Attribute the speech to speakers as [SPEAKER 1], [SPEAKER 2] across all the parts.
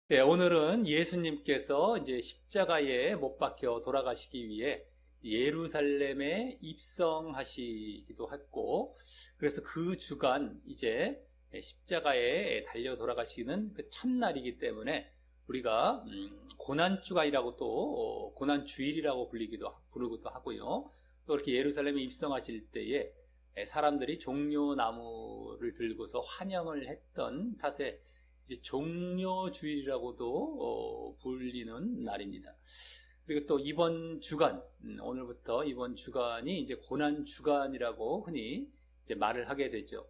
[SPEAKER 1] 네, 오늘은 예수님께서 이제 십자가에 못 박혀 돌아가시기 위해 예루살렘에 입성하시기도 했고, 그래서 그 주간 이제 십자가에 달려 돌아가시는 그 첫날이기 때문에 우리가 고난주간이라고 또 고난주일이라고 부르기도 하고요. 또 이렇게 예루살렘에 입성하실 때에 사람들이 종려나무를 들고서 환영을 했던 탓에 이제 종려주일이라고도 불리는 날입니다. 그리고 또 이번 주간, 오늘부터 이번 주간이 이제 고난주간이라고 흔히 이제 말을 하게 되죠.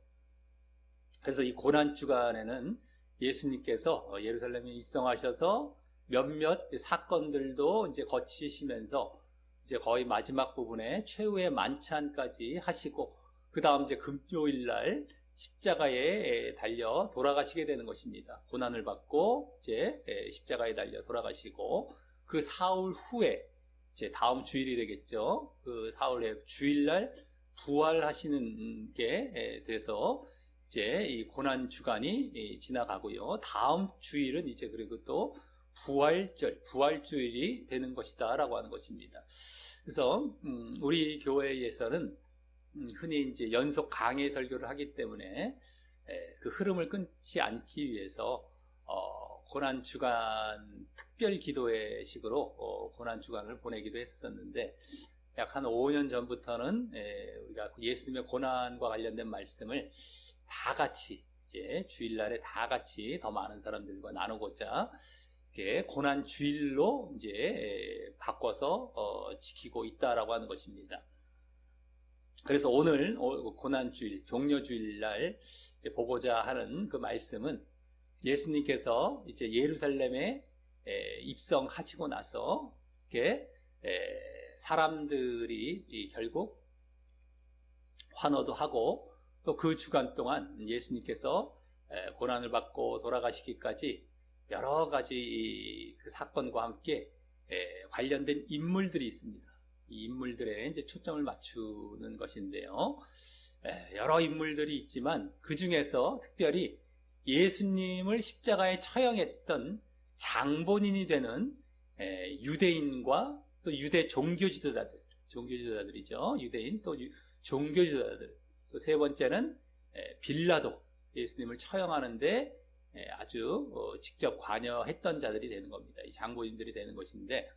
[SPEAKER 1] 그래서 이 고난주간에는 예수님께서 예루살렘에 입성하셔서 몇몇 사건들도 이제 거치시면서 이제 거의 마지막 부분에 최후의 만찬까지 하시고, 그 다음 이제 금요일 날 십자가에 달려 돌아가시게 되는 것입니다. 고난을 받고 이제 십자가에 달려 돌아가시고, 그 사흘 후에 이제 다음 주일이 되겠죠. 그 사흘의 주일날 부활하시는 게 돼서 이제 이 고난 주간이 지나가고요. 다음 주일은 이제 그리고 또 부활주일이 되는 것이다라고 하는 것입니다. 그래서 우리 교회에서는 흔히 이제 연속 강해 설교를 하기 때문에 그 흐름을 끊지 않기 위해서 고난 주간 특별 기도회 식으로 고난 주간을 보내기도 했었는데, 약 한 5년 전부터는 우리가 예수님의 고난과 관련된 말씀을 다 같이 이제 주일날에 다 같이 더 많은 사람들과 나누고자 이렇게 고난 주일로 이제 바꿔서 지키고 있다라고 하는 것입니다. 그래서 오늘 고난주일, 종려주일 날 보고자 하는 그 말씀은 예수님께서 이제 예루살렘에 입성하시고 나서 이렇게 사람들이 결국 환호도 하고, 또 그 주간 동안 예수님께서 고난을 받고 돌아가시기까지 여러 가지 그 사건과 함께 관련된 인물들이 있습니다. 이 인물들에 이제 초점을 맞추는 것인데요. 여러 인물들이 있지만 그 중에서 특별히 예수님을 십자가에 처형했던 장본인이 되는 유대인과 또 유대 종교지도자들이죠. 유대인 또 종교지도자들. 또 세 번째는 빌라도, 예수님을 처형하는데 아주 직접 관여했던 자들이 되는 겁니다. 이 장본인들이 되는 것인데,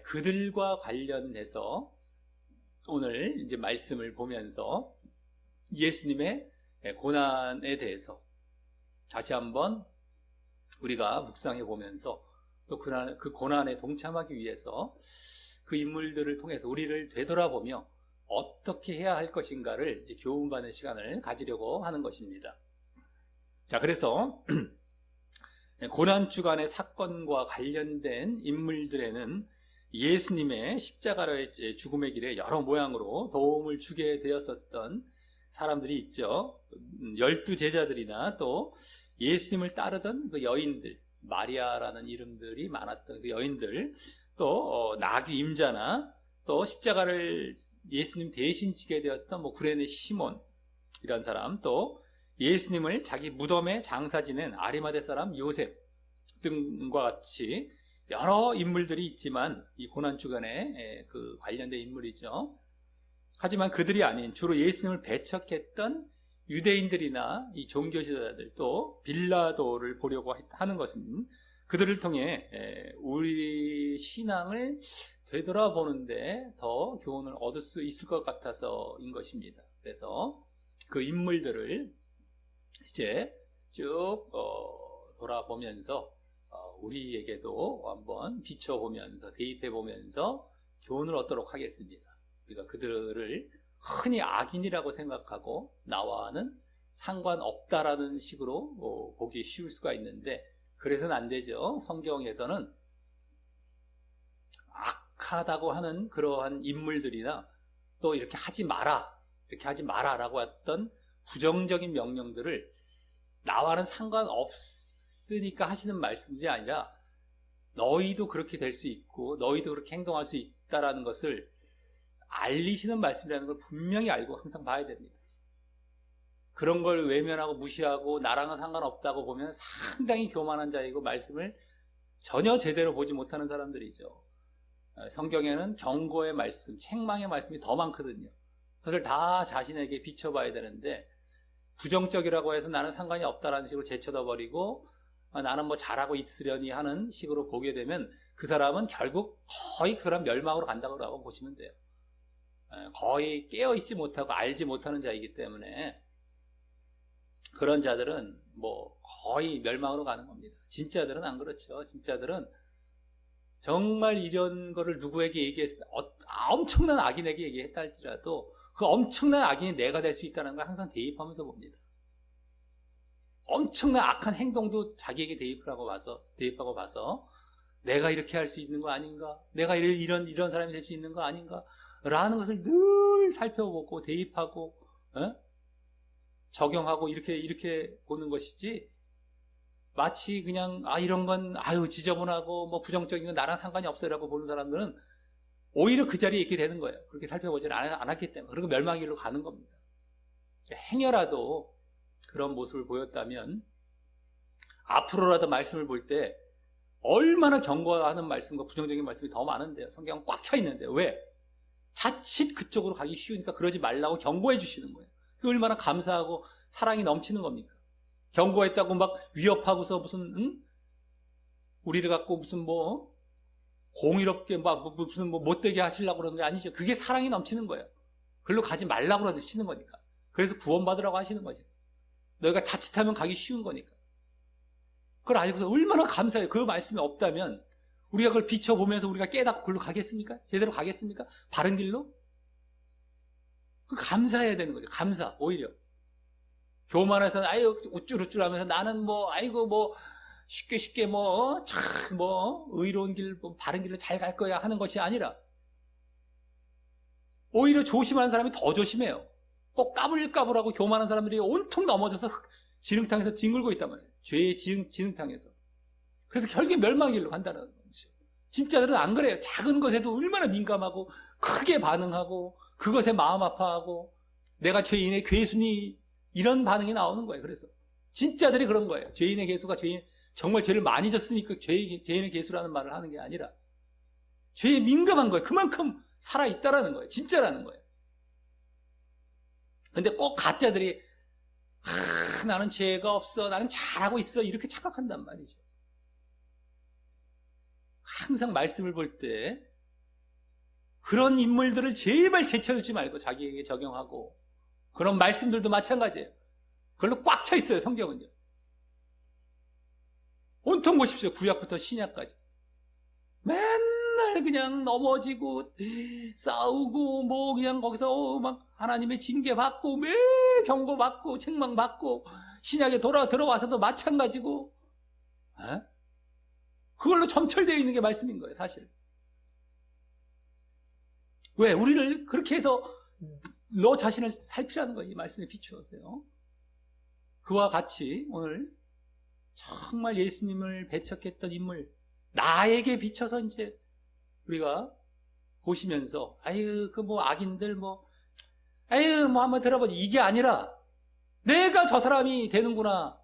[SPEAKER 1] 그들과 관련해서 오늘 이제 말씀을 보면서 예수님의 고난에 대해서 다시 한번 우리가 묵상해 보면서, 또 그 고난에 동참하기 위해서 그 인물들을 통해서 우리를 되돌아보며 어떻게 해야 할 것인가를 이제 교훈받는 시간을 가지려고 하는 것입니다. 자, 그래서 고난주간의 사건과 관련된 인물들에는 예수님의 십자가의 죽음의 길에 여러 모양으로 도움을 주게 되었었던 사람들이 있죠. 12제자들이나 또 예수님을 따르던 그 여인들, 마리아라는 이름들이 많았던 그 여인들, 또 나귀 임자나 또 십자가를 예수님 대신 지게 되었던 뭐 구레네 시몬, 이런 사람, 또 예수님을 자기 무덤에 장사 지낸 아리마대 사람 요셉 등과 같이 여러 인물들이 있지만, 이 고난주간에 그 관련된 인물이죠. 하지만 그들이 아닌 주로 예수님을 배척했던 유대인들이나 이 종교지도자들, 또 빌라도를 보려고 하는 것은 그들을 통해 우리 신앙을 되돌아보는데 더 교훈을 얻을 수 있을 것 같아서인 것입니다. 그래서 그 인물들을 이제 쭉 돌아보면서 우리에게도 한번 비춰보면서 대입해보면서 교훈을 얻도록 하겠습니다. 우리가 그들을 흔히 악인이라고 생각하고 나와는 상관없다라는 식으로 보기 쉬울 수가 있는데, 그래서는 안 되죠. 성경에서는 악하다고 하는 그러한 인물들이나 또 이렇게 하지 마라라고 했던 부정적인 명령들을 나와는 상관없으니까 하시는 말씀들이 아니라 너희도 그렇게 될 수 있고 너희도 그렇게 행동할 수 있다라는 것을 알리시는 말씀이라는 걸 분명히 알고 항상 봐야 됩니다. 그런 걸 외면하고 무시하고 나랑은 상관없다고 보면 상당히 교만한 자이고 말씀을 전혀 제대로 보지 못하는 사람들이죠. 성경에는 경고의 말씀, 책망의 말씀이 더 많거든요. 그것을 다 자신에게 비춰봐야 되는데 부정적이라고 해서 나는 상관이 없다라는 식으로 제쳐둬버리고 나는 뭐 잘하고 있으려니 하는 식으로 보게 되면 그 사람은 결국 거의 그 사람 멸망으로 간다고 보시면 돼요. 거의 깨어있지 못하고 알지 못하는 자이기 때문에 그런 자들은 뭐 거의 멸망으로 가는 겁니다. 진짜들은 안 그렇죠. 진짜들은 정말 이런 거를 누구에게 얘기했을 때 엄청난 악인에게 얘기했다 할지라도 그 엄청난 악인이 내가 될 수 있다는 걸 항상 대입하면서 봅니다. 엄청난 악한 행동도 자기에게 대입하고 봐서 내가 이렇게 할 수 있는 거 아닌가? 내가 이런 사람이 될 수 있는 거 아닌가? 라는 것을 늘 살펴보고 대입하고 적용하고 이렇게 보는 것이지 마치 그냥 이런 건 지저분하고 뭐 부정적인 건 나랑 상관이 없어라고 보는 사람들은 오히려 그 자리에 있게 되는 거예요. 그렇게 살펴보지 않았기 때문에. 그리고 멸망의 길로 가는 겁니다. 행여라도 그런 모습을 보였다면 앞으로라도 말씀을 볼 때 얼마나 경고하는 말씀과 부정적인 말씀이 더 많은데요. 성경은 꽉 차 있는데요. 왜? 자칫 그쪽으로 가기 쉬우니까 그러지 말라고 경고해 주시는 거예요. 그게 얼마나 감사하고 사랑이 넘치는 겁니까? 경고했다고 막 위협하고서 무슨 우리를 갖고 무슨 뭐 공의롭게 막 무슨 뭐 못되게 하시려고 그러는 게 아니죠. 그게 사랑이 넘치는 거예요. 그걸로 가지 말라고 하시는 거니까. 그래서 구원받으라고 하시는 거죠. 너희가 자칫하면 가기 쉬운 거니까. 그걸 알고서 얼마나 감사해요. 그 말씀이 없다면 우리가 그걸 비춰보면서 우리가 깨닫고 그걸로 가겠습니까? 제대로 가겠습니까? 바른 길로? 감사해야 되는 거죠. 감사, 오히려. 교만해서는 우쭐우쭐 하면서 나는 쉽게 의로운 길, 바른 길로 잘 갈 거야 하는 것이 아니라 오히려 조심하는 사람이 더 조심해요. 꼭 까불까불하고 교만한 사람들이 온통 넘어져서 지능탕에서 뒹굴고 있단 말이에요. 죄의 지능탕에서. 그래서 결국에 멸망의 길로 간다는 거죠. 진짜들은 안 그래요. 작은 것에도 얼마나 민감하고 크게 반응하고 그것에 마음 아파하고 내가 죄인의 괴순이 이런 반응이 나오는 거예요. 그래서 진짜들이 그런 거예요. 죄인의 괴수가 정말 죄를 많이 졌으니까 죄인의 괴수라는 말을 하는 게 아니라 죄에 민감한 거예요. 그만큼 살아있다라는 거예요. 진짜라는 거예요. 근데 꼭 가짜들이 나는 죄가 없어, 나는 잘하고 있어 이렇게 착각한단 말이죠. 항상 말씀을 볼 때 그런 인물들을 제발 제쳐두지 말고 자기에게 적용하고 그런 말씀들도 마찬가지예요. 그걸로 꽉 차 있어요. 성경은요. 온통 보십시오. 구약부터 신약까지. 맨날 그냥 넘어지고 싸우고 그냥 거기서 막 하나님의 징계 받고 매 경고 받고 책망 받고 신약에 들어와서도 마찬가지고 그걸로 점철되어 있는 게 말씀인 거예요. 사실. 왜? 우리를 그렇게 해서 너 자신을 살피라는 거예요. 이 말씀에 비추어서요. 그와 같이 오늘 정말 예수님을 배척했던 인물 나에게 비춰서 이제 우리가 보시면서 악인들 한번 들어보니 이게 아니라 내가 저 사람이 되는구나.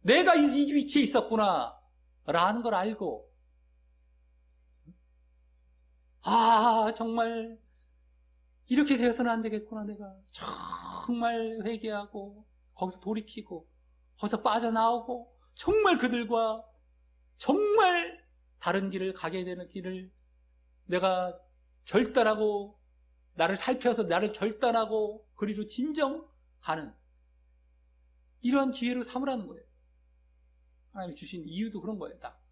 [SPEAKER 1] 내가 이 위치에 있었구나. 라는 걸 알고 정말 이렇게 되어서는 안 되겠구나. 내가 정말 회개하고 거기서 돌이키고 거기서 빠져나오고 정말 그들과 정말 다른 길을 가게 되는 길을 내가 결단하고 나를 살펴서 나를 결단하고 그리로 진정하는 이런 기회로 삼으라는 거예요. 하나님이 주신 이유도 그런 거예요. 딱.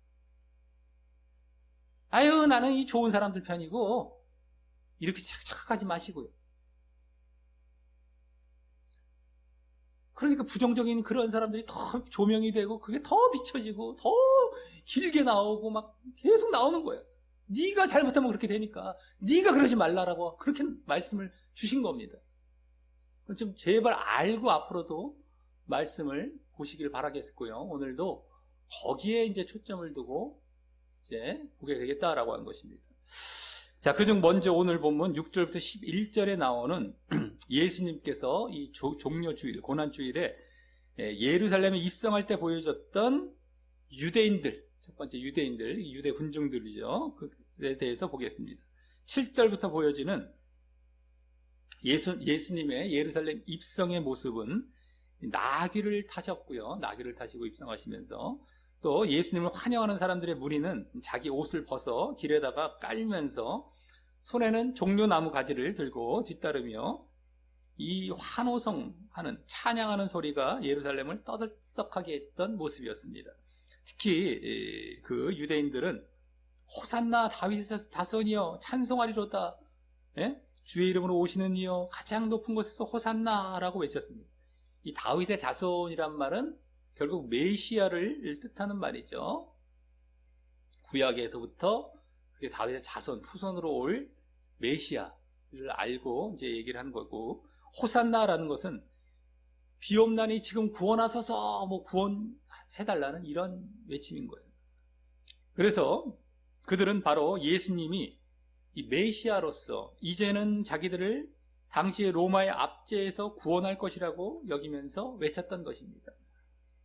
[SPEAKER 1] 나는 이 좋은 사람들 편이고 이렇게 착각하지 마시고요. 그러니까 부정적인 그런 사람들이 더 조명이 되고 그게 더 비춰지고 더 길게 나오고 막 계속 나오는 거예요. 네가 잘못하면 그렇게 되니까 네가 그러지 말라라고 그렇게 말씀을 주신 겁니다. 좀 제발 알고 앞으로도 말씀을 보시길 바라겠고요. 오늘도 거기에 이제 초점을 두고 이제 보게 되겠다라고 하는 것입니다. 자, 그중 먼저 오늘 본문 6절부터 11절에 나오는 예수님께서 이 종려주일, 고난주일에 예루살렘에 입성할 때 보여줬던 유대인들, 첫 번째 유대인들, 유대 군중들이죠. 그에 대해서 보겠습니다. 7절부터 보여지는 예수님의 예루살렘 입성의 모습은 나귀를 타셨고요. 나귀를 타시고 입성하시면서 또 예수님을 환영하는 사람들의 무리는 자기 옷을 벗어 길에다가 깔면서 손에는 종려나무 가지를 들고 뒤따르며 이 환호성하는 찬양하는 소리가 예루살렘을 떠들썩하게 했던 모습이었습니다. 특히 그 유대인들은 호산나 다윗의 자손이여 찬송하리로다, 예? 주의 이름으로 오시는 이여 가장 높은 곳에서 호산나라고 외쳤습니다. 이 다윗의 자손이란 말은 결국 메시아를 뜻하는 말이죠. 구약에서부터 그게 다윗의 자손, 후손으로 올 메시아를 알고 이제 얘기를 하는 거고, 호산나라는 것은 비옵나니 지금 구원하소서, 뭐 구원해달라는 이런 외침인 거예요. 그래서 그들은 바로 예수님이 이 메시아로서 이제는 자기들을 당시의 로마의 압제에서 구원할 것이라고 여기면서 외쳤던 것입니다.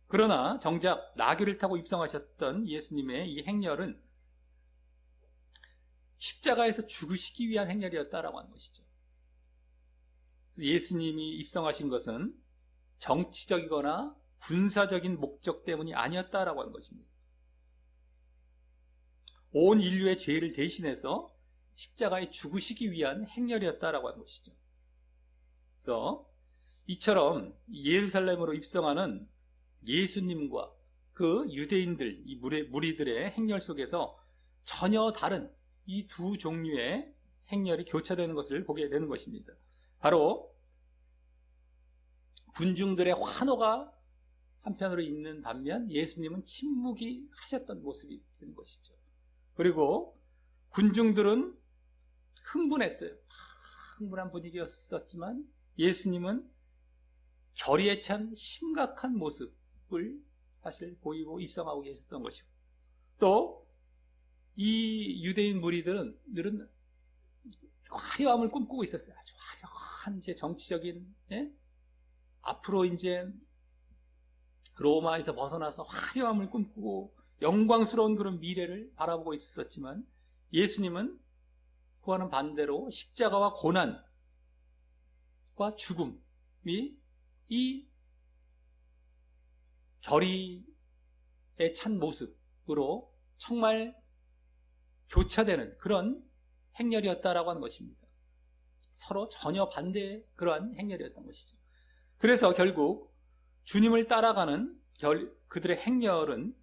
[SPEAKER 1] 그러나 정작 나귀를 타고 입성하셨던 예수님의 이 행렬은 십자가에서 죽으시기 위한 행렬이었다라고 하는 것이죠. 예수님이 입성하신 것은 정치적이거나 군사적인 목적 때문이 아니었다라고 하는 것입니다. 온 인류의 죄를 대신해서 십자가에 죽으시기 위한 행렬이었다라고 하는 것이죠. 그래서 이처럼 예루살렘으로 입성하는 예수님과 그 유대인들, 이 무리들의 행렬 속에서 전혀 다른 이 두 종류의 행렬이 교차되는 것을 보게 되는 것입니다. 바로 군중들의 환호가 한편으로 있는 반면 예수님은 침묵이 하셨던 모습이 되는 것이죠. 그리고 군중들은 흥분했어요. 흥분한 분위기였었지만 예수님은 결의에 찬 심각한 모습을 사실 보이고 입성하고 계셨던 것이고, 또 이 유대인 무리들은 화려함을 꿈꾸고 있었어요. 아주 화려한 이제 정치적인, 앞으로 이제 로마에서 벗어나서 화려함을 꿈꾸고 영광스러운 그런 미래를 바라보고 있었지만, 예수님은 그와는 반대로 십자가와 고난과 죽음이 이 결의에 찬 모습으로 정말 교차되는 그런 행렬이었다라고 하는 것입니다. 서로 전혀 반대의 그러한 행렬이었던 것이죠. 그래서 결국 주님을 따라가는 그들의 행렬은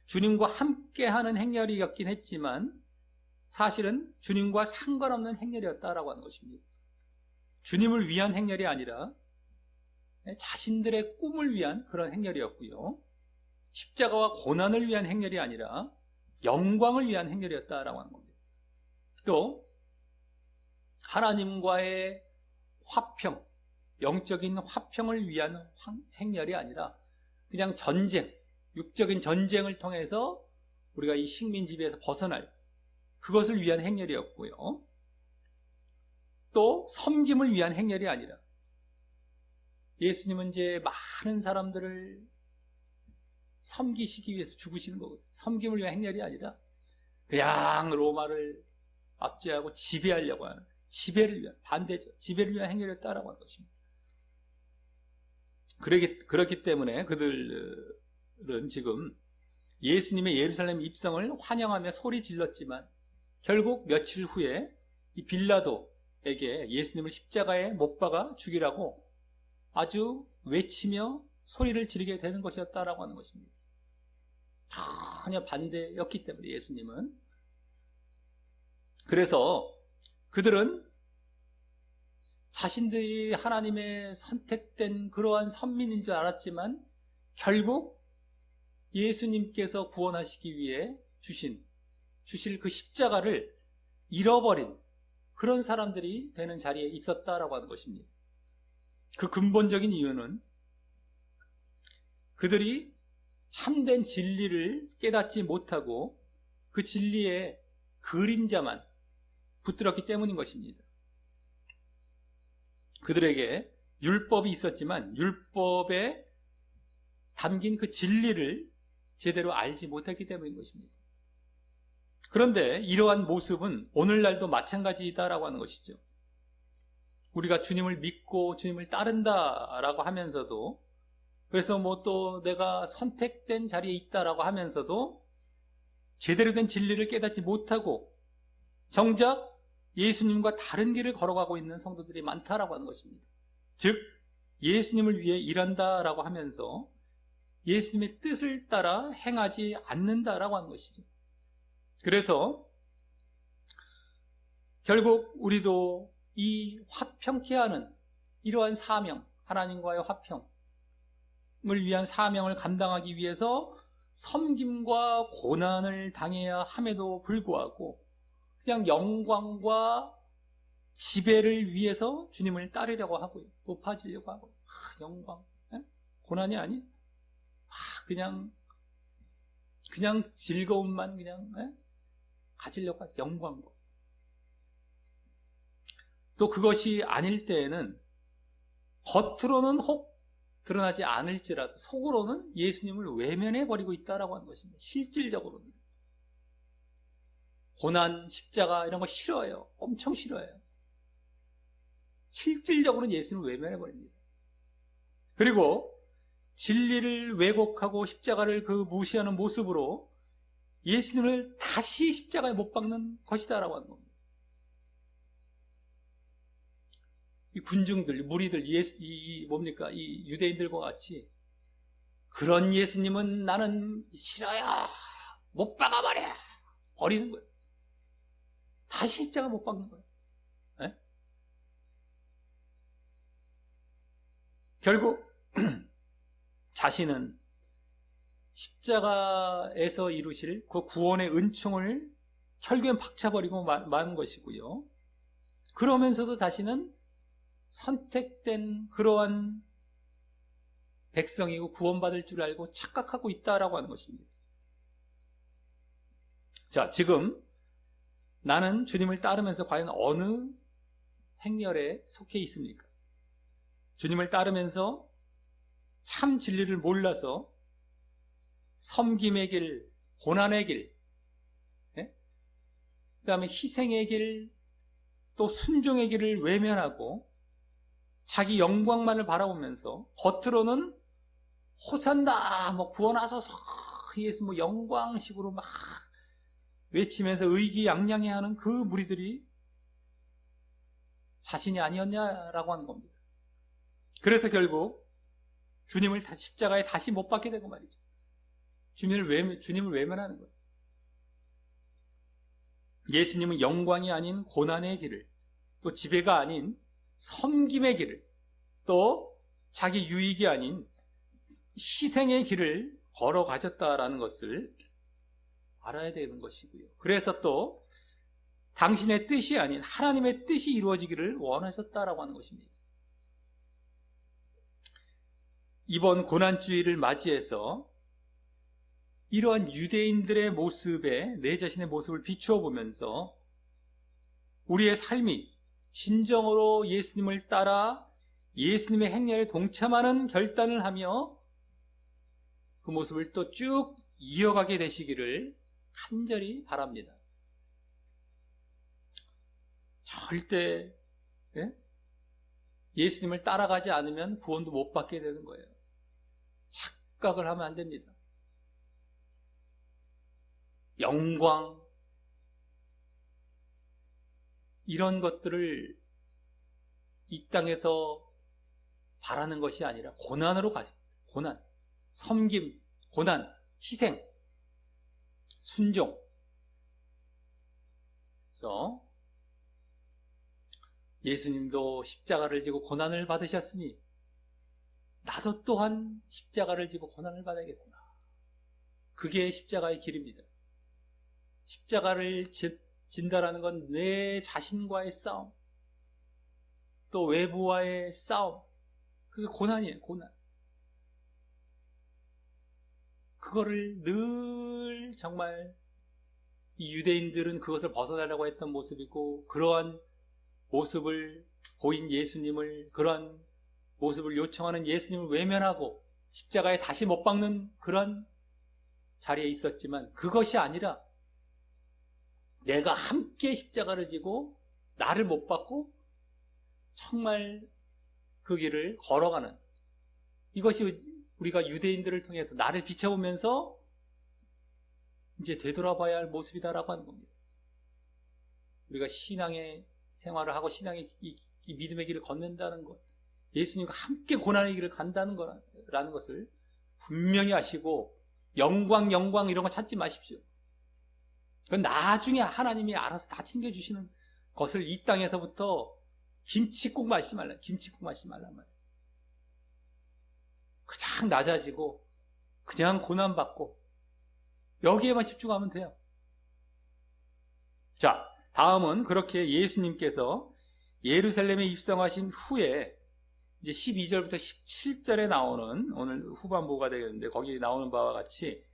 [SPEAKER 1] 주님과 함께하는 행렬이었긴 했지만 사실은 주님과 상관없는 행렬이었다라고 하는 것입니다. 주님을 위한 행렬이 아니라 자신들의 꿈을 위한 그런 행렬이었고요. 십자가와 고난을 위한 행렬이 아니라 영광을 위한 행렬이었다라고 하는 겁니다. 또 하나님과의 화평, 영적인 화평을 위한 행렬이 아니라 그냥 전쟁, 육적인 전쟁을 통해서 우리가 이 식민지배에서 벗어날 그것을 위한 행렬이었고요. 또 섬김을 위한 행렬이 아니라 예수님은 이제 많은 사람들을 섬기시기 위해서 죽으시는 거거든요. 섬김을 위한 행렬이 아니라 그냥 로마를 압제하고 지배하려고 하는, 지배를 위한, 반대죠. 지배를 위한 행렬이었다라고 하는 것입니다. 그렇기 때문에 그들은 지금 예수님의 예루살렘 입성을 환영하며 소리 질렀지만 결국 며칠 후에 이 빌라도에게 예수님을 십자가에 못 박아 죽이라고 아주 외치며 소리를 지르게 되는 것이었다라고 하는 것입니다. 전혀 반대였기 때문에 예수님은. 그래서 그들은 자신들이 하나님의 선택된 그러한 선민인 줄 알았지만 결국 예수님께서 구원하시기 위해 주실 그 십자가를 잃어버린 그런 사람들이 되는 자리에 있었다라고 하는 것입니다. 그 근본적인 이유는 그들이 참된 진리를 깨닫지 못하고 그 진리의 그림자만 붙들었기 때문인 것입니다. 그들에게 율법이 있었지만 율법에 담긴 그 진리를 제대로 알지 못했기 때문인 것입니다. 그런데 이러한 모습은 오늘날도 마찬가지이다라고 하는 것이죠. 우리가 주님을 믿고 주님을 따른다라고 하면서도, 그래서 뭐 또 내가 선택된 자리에 있다라고 하면서도 제대로 된 진리를 깨닫지 못하고 정작 예수님과 다른 길을 걸어가고 있는 성도들이 많다라고 하는 것입니다. 즉 예수님을 위해 일한다라고 하면서 예수님의 뜻을 따라 행하지 않는다라고 하는 것이죠. 그래서 결국 우리도 이 화평케 하는 이러한 사명, 하나님과의 화평을 위한 사명을 감당하기 위해서 섬김과 고난을 당해야 함에도 불구하고 그냥 영광과 지배를 위해서 주님을 따르려고 하고요. 높아지려고 하고. 영광, 고난이 아니? 그냥 즐거움만 그냥 가지려고 하죠. 영광과. 또 그것이 아닐 때에는 겉으로는 혹 드러나지 않을지라도 속으로는 예수님을 외면해버리고 있다라고 하는 것입니다. 실질적으로는. 고난, 십자가 이런 거 싫어해요. 엄청 싫어해요. 실질적으로는 예수님을 외면해버립니다. 그리고 진리를 왜곡하고 십자가를 그 무시하는 모습으로 예수님을 다시 십자가에 못 박는 것이다라고 하는 겁니다. 이 군중들, 무리들, 이 유대인들과 같이 그런 예수님은 나는 싫어요. 못 박아버려. 버리는 거예요. 다시 십자가 못 박는 거예요. 네? 결국 자신은 십자가에서 이루실 그 구원의 은총을 결국엔 박차버리고 마는 것이고요. 그러면서도 자신은 선택된 그러한 백성이고 구원받을 줄 알고 착각하고 있다라고 하는 것입니다. 자, 지금 나는 주님을 따르면서 과연 어느 행렬에 속해 있습니까? 주님을 따르면서 참 진리를 몰라서 섬김의 길, 고난의 길, 그 다음에 희생의 길, 또 순종의 길을 외면하고 자기 영광만을 바라보면서 겉으로는 호산나, 뭐 구원하소서, 예수 뭐 영광식으로 막 외치면서 의기양양해하는 그 무리들이 자신이 아니었냐라고 하는 겁니다. 그래서 결국 주님을 십자가에 다시 못 박게 되고 말이죠. 주님을 외면하는 거예요. 예수님은 영광이 아닌 고난의 길을, 또 지배가 아닌 섬김의 길을, 또 자기 유익이 아닌 희생의 길을 걸어가셨다라는 것을 알아야 되는 것이고요. 그래서 또 당신의 뜻이 아닌 하나님의 뜻이 이루어지기를 원하셨다라고 하는 것입니다. 이번 고난주의를 맞이해서 이러한 유대인들의 모습에 내 자신의 모습을 비추어 보면서 우리의 삶이 진정으로 예수님을 따라 예수님의 행렬에 동참하는 결단을 하며 그 모습을 또 쭉 이어가게 되시기를 간절히 바랍니다. 절대 예수님을 따라가지 않으면 구원도 못 받게 되는 거예요. 착각을 하면 안 됩니다. 영광, 이런 것들을 이 땅에서 바라는 것이 아니라 고난으로 가죠. 고난, 섬김, 고난, 희생, 순종. 그래서 예수님도 십자가를 지고 고난을 받으셨으니 나도 또한 십자가를 지고 고난을 받아야겠구나. 그게 십자가의 길입니다. 십자가를 진다라는 건 내 자신과의 싸움, 또 외부와의 싸움, 그게 고난이에요. 고난. 그거를 늘 정말 이 유대인들은 그것을 벗어나려고 했던 모습이고, 그러한 모습을 보인 예수님을, 그러한 모습을 요청하는 예수님을 외면하고 십자가에 다시 못 박는 그런 자리에 있었지만 그것이 아니라 내가 함께 십자가를 지고 나를 못 받고 정말 그 길을 걸어가는, 이것이 우리가 유대인들을 통해서 나를 비춰보면서 이제 되돌아봐야 할 모습이다라고 하는 겁니다. 우리가 신앙의 생활을 하고 신앙의 이 믿음의 길을 걷는다는 것, 예수님과 함께 고난의 길을 간다는 거라는 것을 분명히 아시고, 영광 이런 거 찾지 마십시오. 그건 나중에 하나님이 알아서 다 챙겨주시는 것을 이 땅에서부터 김칫국 마시지 말란 말이에요. 그냥 낮아지고 그냥 고난받고 여기에만 집중하면 돼요. 자, 다음은 그렇게 예수님께서 예루살렘에 입성하신 후에 이제 12절부터 17절에 나오는, 오늘 후반부가 되겠는데 거기 나오는 바와 같이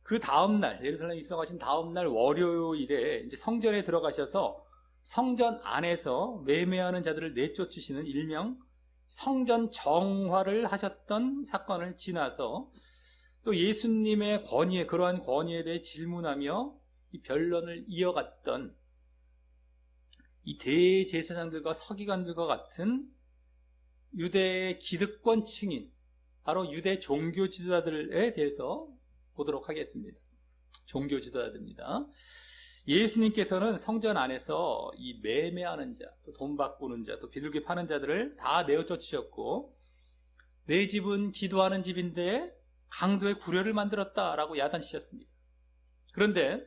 [SPEAKER 1] 그 다음날, 예루살렘에 입성하신 다음날 월요일에 이제 성전에 들어가셔서 성전 안에서 매매하는 자들을 내쫓으시는 일명 성전 정화를 하셨던 사건을 지나서 또 예수님의 권위에, 그러한 권위에 대해 질문하며 이 변론을 이어갔던 이 대제사장들과 서기관들과 같은 유대 기득권 층인 바로 유대 종교 지도자들에 대해서 보도록 하겠습니다. 종교 지도자들입니다. 예수님께서는 성전 안에서 이 매매하는 자, 또 돈 바꾸는 자, 또 비둘기 파는 자들을 다 내어쫓으셨고, 내 집은 기도하는 집인데 강도의 구려를 만들었다라고 야단치셨습니다. 그런데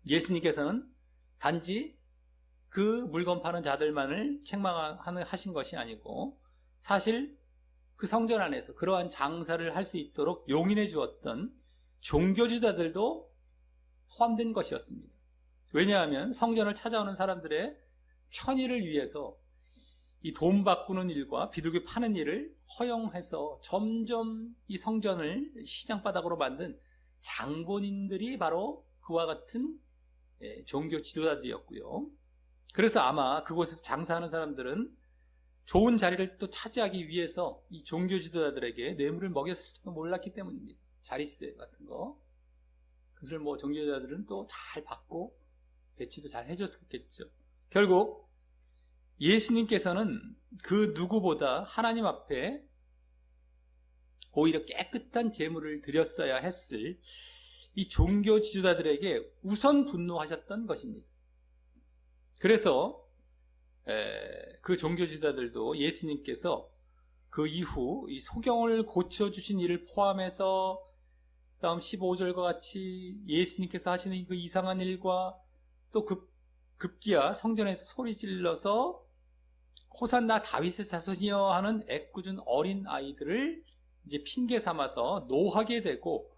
[SPEAKER 1] 예수님께서는 단지 그 물건 파는 자들만을 책망하신 것이 아니고, 사실 그 성전 안에서 그러한 장사를 할 수 있도록 용인해 주었던 종교지도자들도 포함된 것이었습니다. 왜냐하면 성전을 찾아오는 사람들의 편의를 위해서 이 돈 바꾸는 일과 비둘기 파는 일을 허용해서 점점 이 성전을 시장바닥으로 만든 장본인들이 바로 그와 같은 종교 지도자들이었고요. 그래서 아마 그곳에서 장사하는 사람들은 좋은 자리를 또 차지하기 위해서 이 종교 지도자들에게 뇌물을 먹였을지도 몰랐기 때문입니다. 자릿세 같은 거. 그것을 뭐 종교자들은 또 잘 받고 배치도 잘 해줬겠죠. 결국 예수님께서는 그 누구보다 하나님 앞에 오히려 깨끗한 제물을 드렸어야 했을 이 종교 지도자들에게 우선 분노하셨던 것입니다. 그래서 그 종교 지도자들도 예수님께서 그 이후 이 소경을 고쳐주신 일을 포함해서 다음 15절과 같이 예수님께서 하시는 그 이상한 일과 또 급기야 성전에서 소리 질러서 호산나 다윗의 자손이여 하는 애꿎은 어린 아이들을 이제 핑계 삼아서 노하게 되고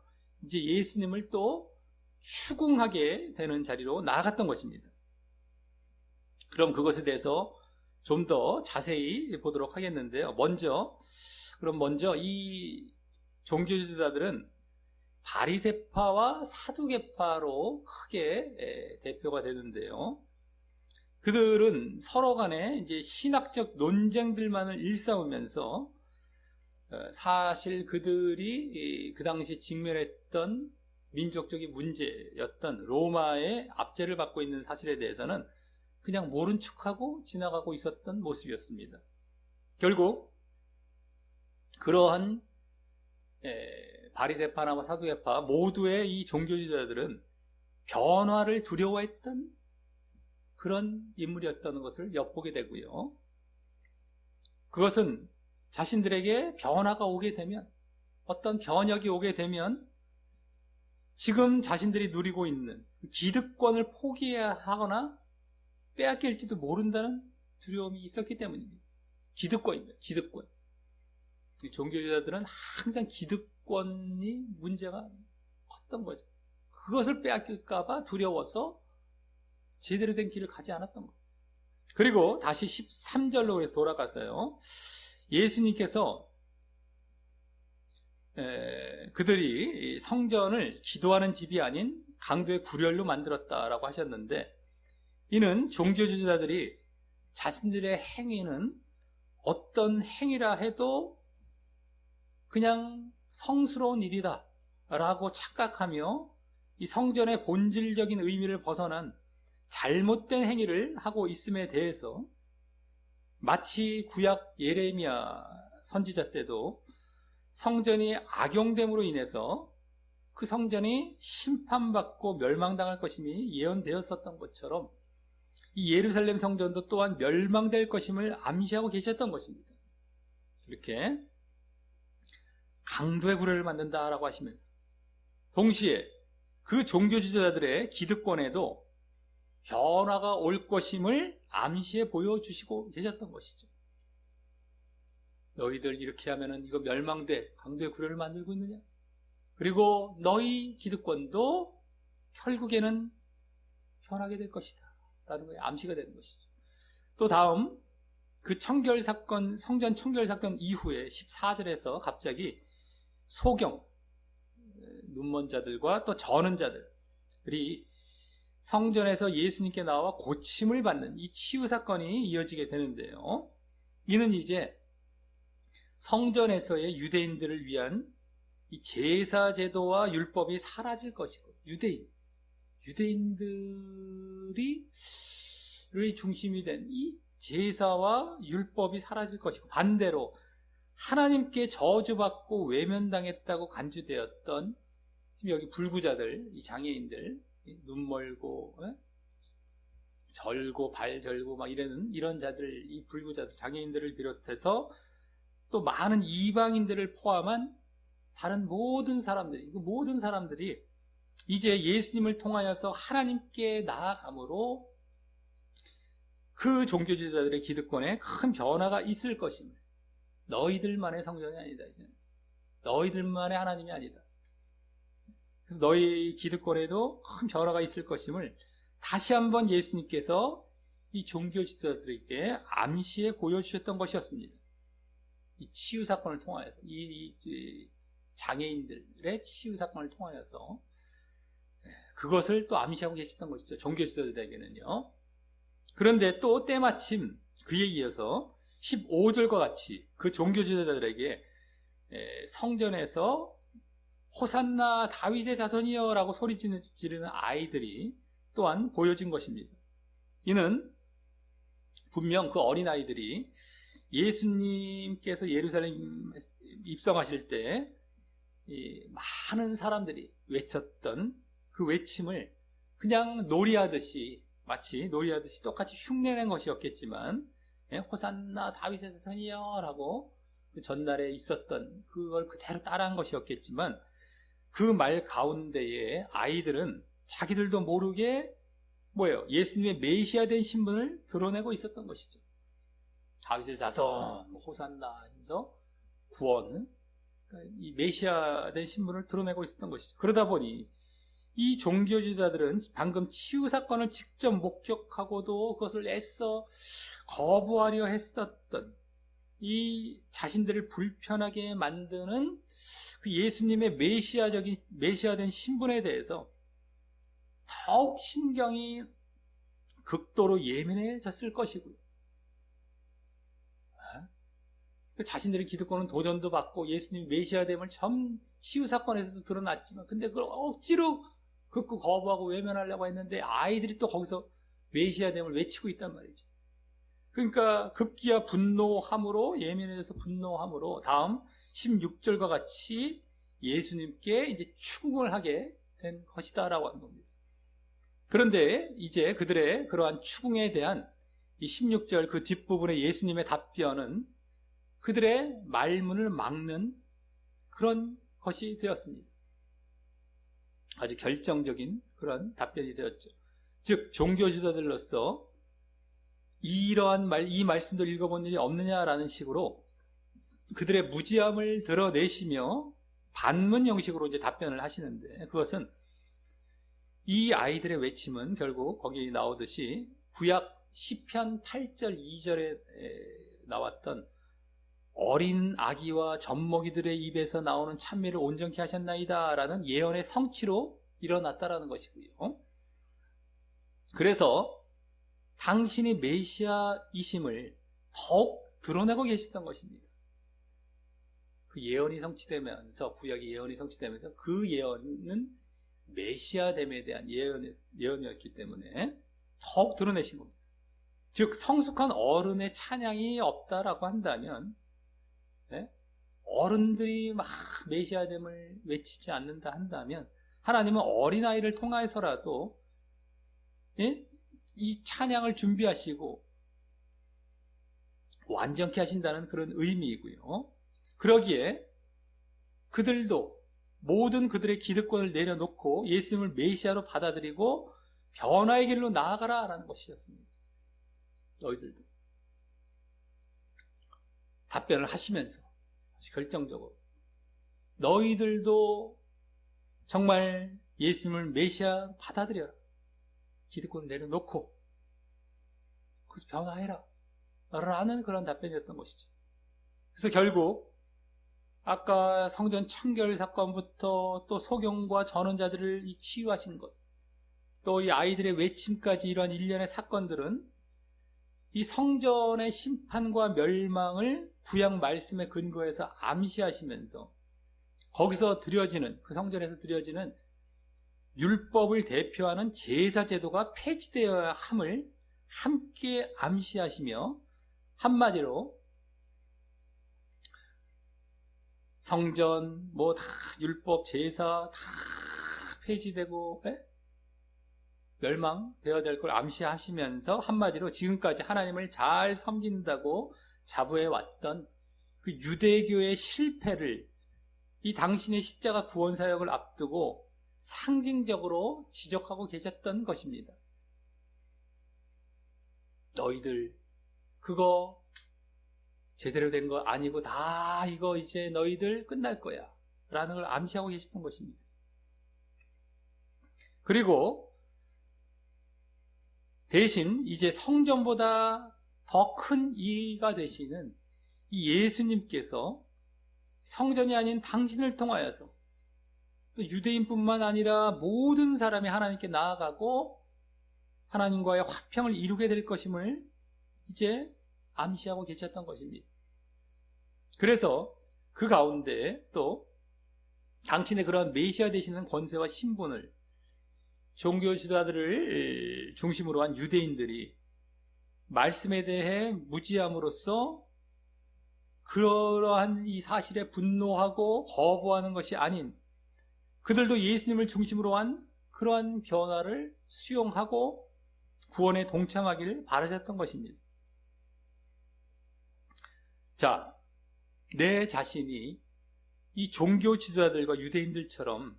[SPEAKER 1] 이제 예수님을 또 추궁하게 되는 자리로 나아갔던 것입니다. 그럼 그것에 대해서 좀 더 자세히 보도록 하겠는데요. 먼저 이 종교지도자들은 바리새파와 사두개파로 크게 대표가 되는데요. 그들은 서로 간에 이제 신학적 논쟁들만을 일삼으면서 사실 그들이 그 당시 직면했던 민족적인 문제였던 로마의 압제를 받고 있는 사실에 대해서는 그냥 모른 척하고 지나가고 있었던 모습이었습니다. 결국 그러한 바리새파나 사두개파 모두의 이 종교지도자들은 변화를 두려워했던 그런 인물이었다는 것을 엿보게 되고요. 그것은 자신들에게 변화가 오게 되면, 어떤 변혁이 오게 되면 지금 자신들이 누리고 있는 기득권을 포기해야 하거나 빼앗길지도 모른다는 두려움이 있었기 때문입니다. 기득권입니다. 기득권. 종교지도자들은 항상 기득권이 문제가 컸던 거죠. 그것을 빼앗길까봐 두려워서 제대로 된 길을 가지 않았던 거예요. 그리고 다시 13절로 그래서 돌아가서요. 예수님께서 그들이 성전을 기도하는 집이 아닌 강도의 구렬로 만들었다라고 하셨는데, 이는 종교지도자들이 자신들의 행위는 어떤 행위라 해도 그냥 성스러운 일이다, 라고 착각하며 이 성전의 본질적인 의미를 벗어난 잘못된 행위를 하고 있음에 대해서 마치 구약 예레미야 선지자 때도 성전이 악용됨으로 인해서 그 성전이 심판받고 멸망당할 것임이 예언되었었던 것처럼 이 예루살렘 성전도 또한 멸망될 것임을 암시하고 계셨던 것입니다. 이렇게 강도의 구례를 만든다라고 하시면서 동시에 그 종교 지도자들의 기득권에도 변화가 올 것임을 암시해 보여주시고 계셨던 것이죠. 너희들 이렇게 하면은 이거 멸망돼. 강도의 구례를 만들고 있느냐? 그리고 너희 기득권도 결국에는 변하게 될 것이다 라는 거에 암시가 되는 것이죠. 또 다음 그 청결 사건, 성전 청결 사건 이후에 14절에서 갑자기 소경, 눈먼 자들과 또 저는 자들이 성전에서 예수님께 나와 고침을 받는 이 치유 사건이 이어지게 되는데요. 이는 이제 성전에서의 유대인들을 위한 이 제사 제도와 율법이 사라질 것이고, 유대인들이 중심이 된 이 제사와 율법이 사라질 것이고, 반대로 하나님께 저주받고 외면당했다고 간주되었던 여기 불구자들, 이 장애인들, 눈 멀고 절고 발 절고 막 이런 자들, 이 불구자들, 장애인들을 비롯해서 또 많은 이방인들을 포함한 다른 모든 사람들이 이제 예수님을 통하여서 하나님께 나아감으로 그 종교지도자들의 기득권에 큰 변화가 있을 것임을, 너희들만의 성전이 아니다, 이제 너희들만의 하나님이 아니다. 그래서 너희 기득권에도 큰 변화가 있을 것임을 다시 한번 예수님께서 이 종교 지도자들에게 암시해 보여주셨던 것이었습니다. 이 치유 사건을 통하여서, 이 장애인들의 치유 사건을 통하여서 그것을 또 암시하고 계셨던 것이죠. 종교 지도자들에게는요. 그런데 또 때마침 그에 이어서 15절과 같이 그 종교 지도자들에게 성전에서 호산나 다윗의 자손이여 라고 소리 지르는 아이들이 또한 보여진 것입니다. 이는 분명 그 어린아이들이 예수님께서 예루살렘 입성하실 때 많은 사람들이 외쳤던 그 외침을 그냥 마치 놀이하듯이 똑같이 흉내낸 것이었겠지만, 호산나 다윗의 자손이여 라고 그 전날에 있었던 그걸 그대로 따라한 것이었겠지만, 그 말 가운데에 아이들은 자기들도 모르게 예수님의 메시아된 신분을 드러내고 있었던 것이죠. 다윗의 자손, 호산나 하면서 구원, 이 메시아된 신분을 드러내고 있었던 것이죠. 그러다 보니 이 종교지도자들은 방금 치유 사건을 직접 목격하고도 그것을 애써 거부하려 했었던 이 자신들을 불편하게 만드는 그 예수님의 메시아된 신분에 대해서 더욱 신경이 극도로 예민해졌을 것이고요. 자신들의 기득권은 도전도 받고 예수님 메시아됨을 치유 사건에서도 드러났지만, 근데 그걸 억지로 극구 거부하고 외면하려고 했는데 아이들이 또 거기서 메시아됨을 외치고 있단 말이죠. 그러니까 급기야 예민해져서 분노함으로 다음 16절과 같이 예수님께 이제 추궁을 하게 된 것이다라고 하는 겁니다. 그런데 이제 그들의 그러한 추궁에 대한 이 16절 그 뒷부분의 예수님의 답변은 그들의 말문을 막는 그런 것이 되었습니다. 아주 결정적인 그런 답변이 되었죠. 즉 종교지도자들로서 이 말씀도 읽어본 일이 없느냐라는 식으로 그들의 무지함을 드러내시며 반문 형식으로 이제 답변을 하시는데, 그것은 이 아이들의 외침은 결국 거기 나오듯이 구약 시편 8절 2절에 나왔던 어린 아기와 젖먹이들의 입에서 나오는 찬미를 온전케 하셨나이다 라는 예언의 성취로 일어났다라는 것이고요. 그래서 당신이 메시아이심을 더욱 드러내고 계시던 것입니다. 그 예언이 성취되면서, 구약의 예언이 성취되면서 그 예언은 메시아됨에 대한 예언이었기 때문에 더욱 드러내신 겁니다. 즉 성숙한 어른의 찬양이 없다라고 한다면, 네? 어른들이 막 메시아됨을 외치지 않는다 한다면 하나님은 어린아이를 통해서라도, 예? 이 찬양을 준비하시고 완전케 하신다는 그런 의미이고요. 그러기에 그들도 모든 그들의 기득권을 내려놓고 예수님을 메시아로 받아들이고 변화의 길로 나아가라라는 것이었습니다. 너희들도 답변을 하시면서 결정적으로 너희들도 정말 예수님을 메시아 받아들여라. 기득권을 내려놓고 그래서 변화해라 라는 그런 답변이었던 것이죠. 그래서 결국 아까 성전 청결 사건부터 또 소경과 전원자들을 치유하신 것, 또 이 아이들의 외침까지 이러한 일련의 사건들은 이 성전의 심판과 멸망을 구약 말씀에 근거해서 암시하시면서 거기서 드려지는, 그 성전에서 드려지는 율법을 대표하는 제사 제도가 폐지되어야 함을 함께 암시하시며, 한마디로 성전 뭐 다 율법 제사 다 폐지되고 멸망되어야 될 걸 암시하시면서 한마디로 지금까지 하나님을 잘 섬긴다고 자부해 왔던 그 유대교의 실패를 이 당신의 십자가 구원 사역을 앞두고 상징적으로 지적하고 계셨던 것입니다. 너희들 그거 제대로 된 거 아니고 다 이거 이제 너희들 끝날 거야 라는 걸 암시하고 계셨던 것입니다. 그리고 대신 이제 성전보다 더 큰 이가 되시는 이 예수님께서 성전이 아닌 당신을 통하여서 유대인뿐만 아니라 모든 사람이 하나님께 나아가고 하나님과의 화평을 이루게 될 것임을 이제 암시하고 계셨던 것입니다. 그래서 그 가운데 또 당신의 그런 메시아 되시는 권세와 신분을 종교 지도자들을 중심으로 한 유대인들이 말씀에 대해 무지함으로써 그러한 이 사실에 분노하고 거부하는 것이 아닌 그들도 예수님을 중심으로 한 그러한 변화를 수용하고 구원에 동참하기를 바라셨던 것입니다. 자, 내 자신이 이 종교 지도자들과 유대인들처럼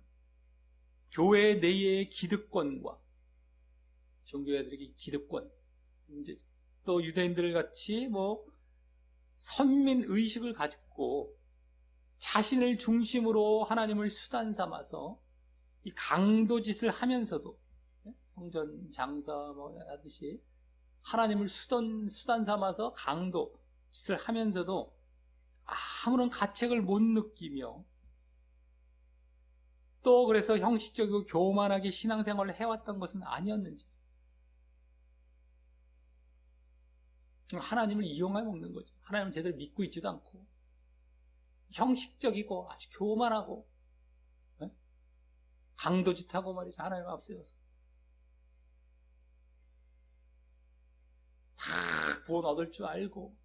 [SPEAKER 1] 교회 내의 기득권과 종교자들에게 기득권, 이제 또 유대인들 같이 뭐 선민 의식을 가지고 자신을 중심으로 하나님을 수단 삼아서 이 강도짓을 하면서도 성전 장사 뭐 하듯이 하나님을 수단 삼아서 강도짓을 하면서도 아무런 가책을 못 느끼며 또 그래서 형식적이고 교만하게 신앙생활을 해왔던 것은 아니었는지, 하나님을 이용해 먹는 거죠. 하나님을 제대로 믿고 있지도 않고 형식적이고 아주 교만하고 강도짓하고 말이죠. 하나님 앞세워서 다 구원 얻을 줄 알고,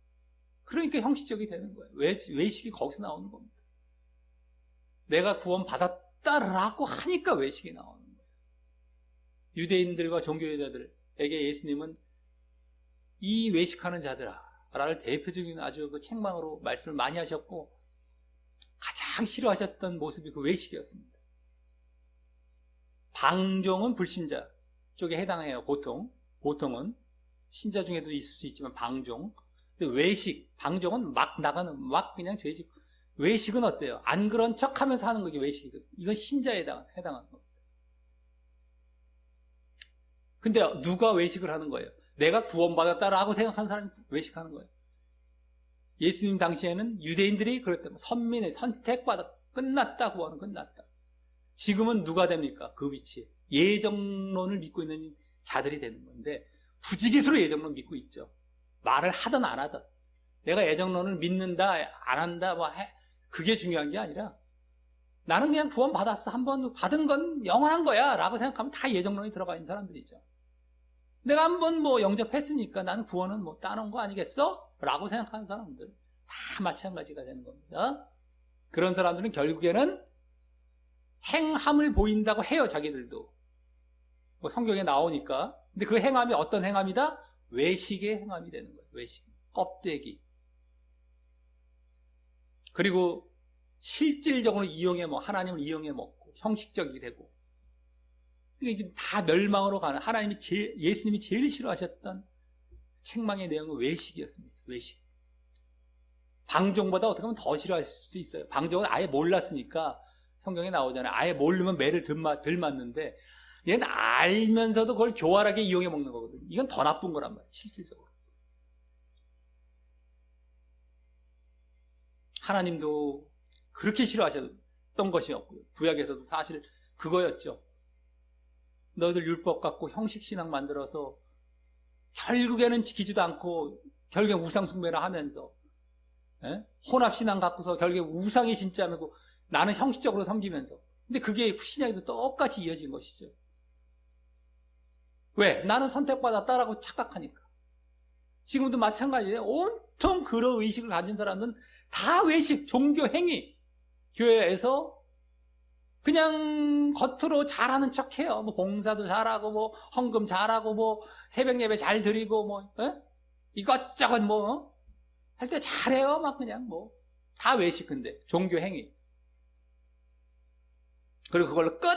[SPEAKER 1] 그러니까 형식적이 되는 거예요. 외식이 거기서 나오는 겁니다. 내가 구원 받았다라고 하니까 외식이 나오는 거예요. 유대인들과 종교인들에게 예수님은 이 외식하는 자들아라를 대표적인 아주 그 책망으로 말씀을 많이 하셨고 가장 싫어하셨던 모습이 그 외식이었습니다. 방종은 불신자 쪽에 해당해요. 보통은 신자 중에도 있을 수 있지만 방종. 근데 외식, 방종은 막 나가는, 막 그냥 죄짓고. 외식은 어때요? 안 그런 척 하면서 하는 거지, 외식이거든. 이건 신자에 해당하는 겁니다. 근데 누가 외식을 하는 거예요? 내가 구원받았다라고 생각하는 사람이 외식하는 거예요. 예수님 당시에는 유대인들이 그랬다면 선민의 선택받아 끝났다, 구원은 끝났다. 지금은 누가 됩니까? 그 위치에 예정론을 믿고 있는 자들이 되는 건데 부지기수로 예정론 믿고 있죠. 말을 하든 안 하든 내가 예정론을 믿는다 안 한다 뭐 그게 중요한 게 아니라 나는 그냥 구원 받았어. 한번 받은 건 영원한 거야. 라고 생각하면 다 예정론이 들어가 있는 사람들이죠. 내가 한번 뭐 영접했으니까 나는 구원은 뭐 따놓은 거 아니겠어? 라고 생각하는 사람들. 다 마찬가지가 되는 겁니다. 그런 사람들은 결국에는 행함을 보인다고 해요, 자기들도. 뭐 성경에 나오니까. 근데 그 행함이 어떤 행함이다? 외식의 행함이 되는 거예요. 외식. 껍데기. 그리고 실질적으로 하나님을 이용해 먹고, 형식적이 되고. 이게 다 멸망으로 가는, 예수님이 제일 싫어하셨던 책망의 내용은 외식이었습니다. 외식. 방종보다 어떻게 보면 더 싫어할 수도 있어요. 방종은 아예 몰랐으니까 성경에 나오잖아요. 아예 모르면 매를 덜 맞는데, 얘는 알면서도 그걸 교활하게 이용해 먹는 거거든요. 이건 더 나쁜 거란 말이에요, 실질적으로. 하나님도 그렇게 싫어하셨던 것이었고요. 구약에서도 사실 그거였죠. 너희들 율법 갖고 형식신앙 만들어서 결국에는 지키지도 않고 결국에 우상숭배를 하면서 혼합신앙 갖고서 결국에 우상이 진짜고 나는 형식적으로 섬기면서. 근데 그게 신약에도 똑같이 이어진 것이죠. 왜? 나는 선택받았다라고 착각하니까. 지금도 마찬가지예요. 온통 그런 의식을 가진 사람은 다 외식, 종교 행위, 교회에서 그냥 겉으로 잘하는 척해요. 뭐 봉사도 잘하고, 뭐 헌금 잘하고, 뭐 새벽 예배 잘 드리고, 뭐 이것저것 뭐 할 때 잘해요. 막 그냥 뭐 다 외식. 근데 종교 행위. 그리고 그걸로 끝.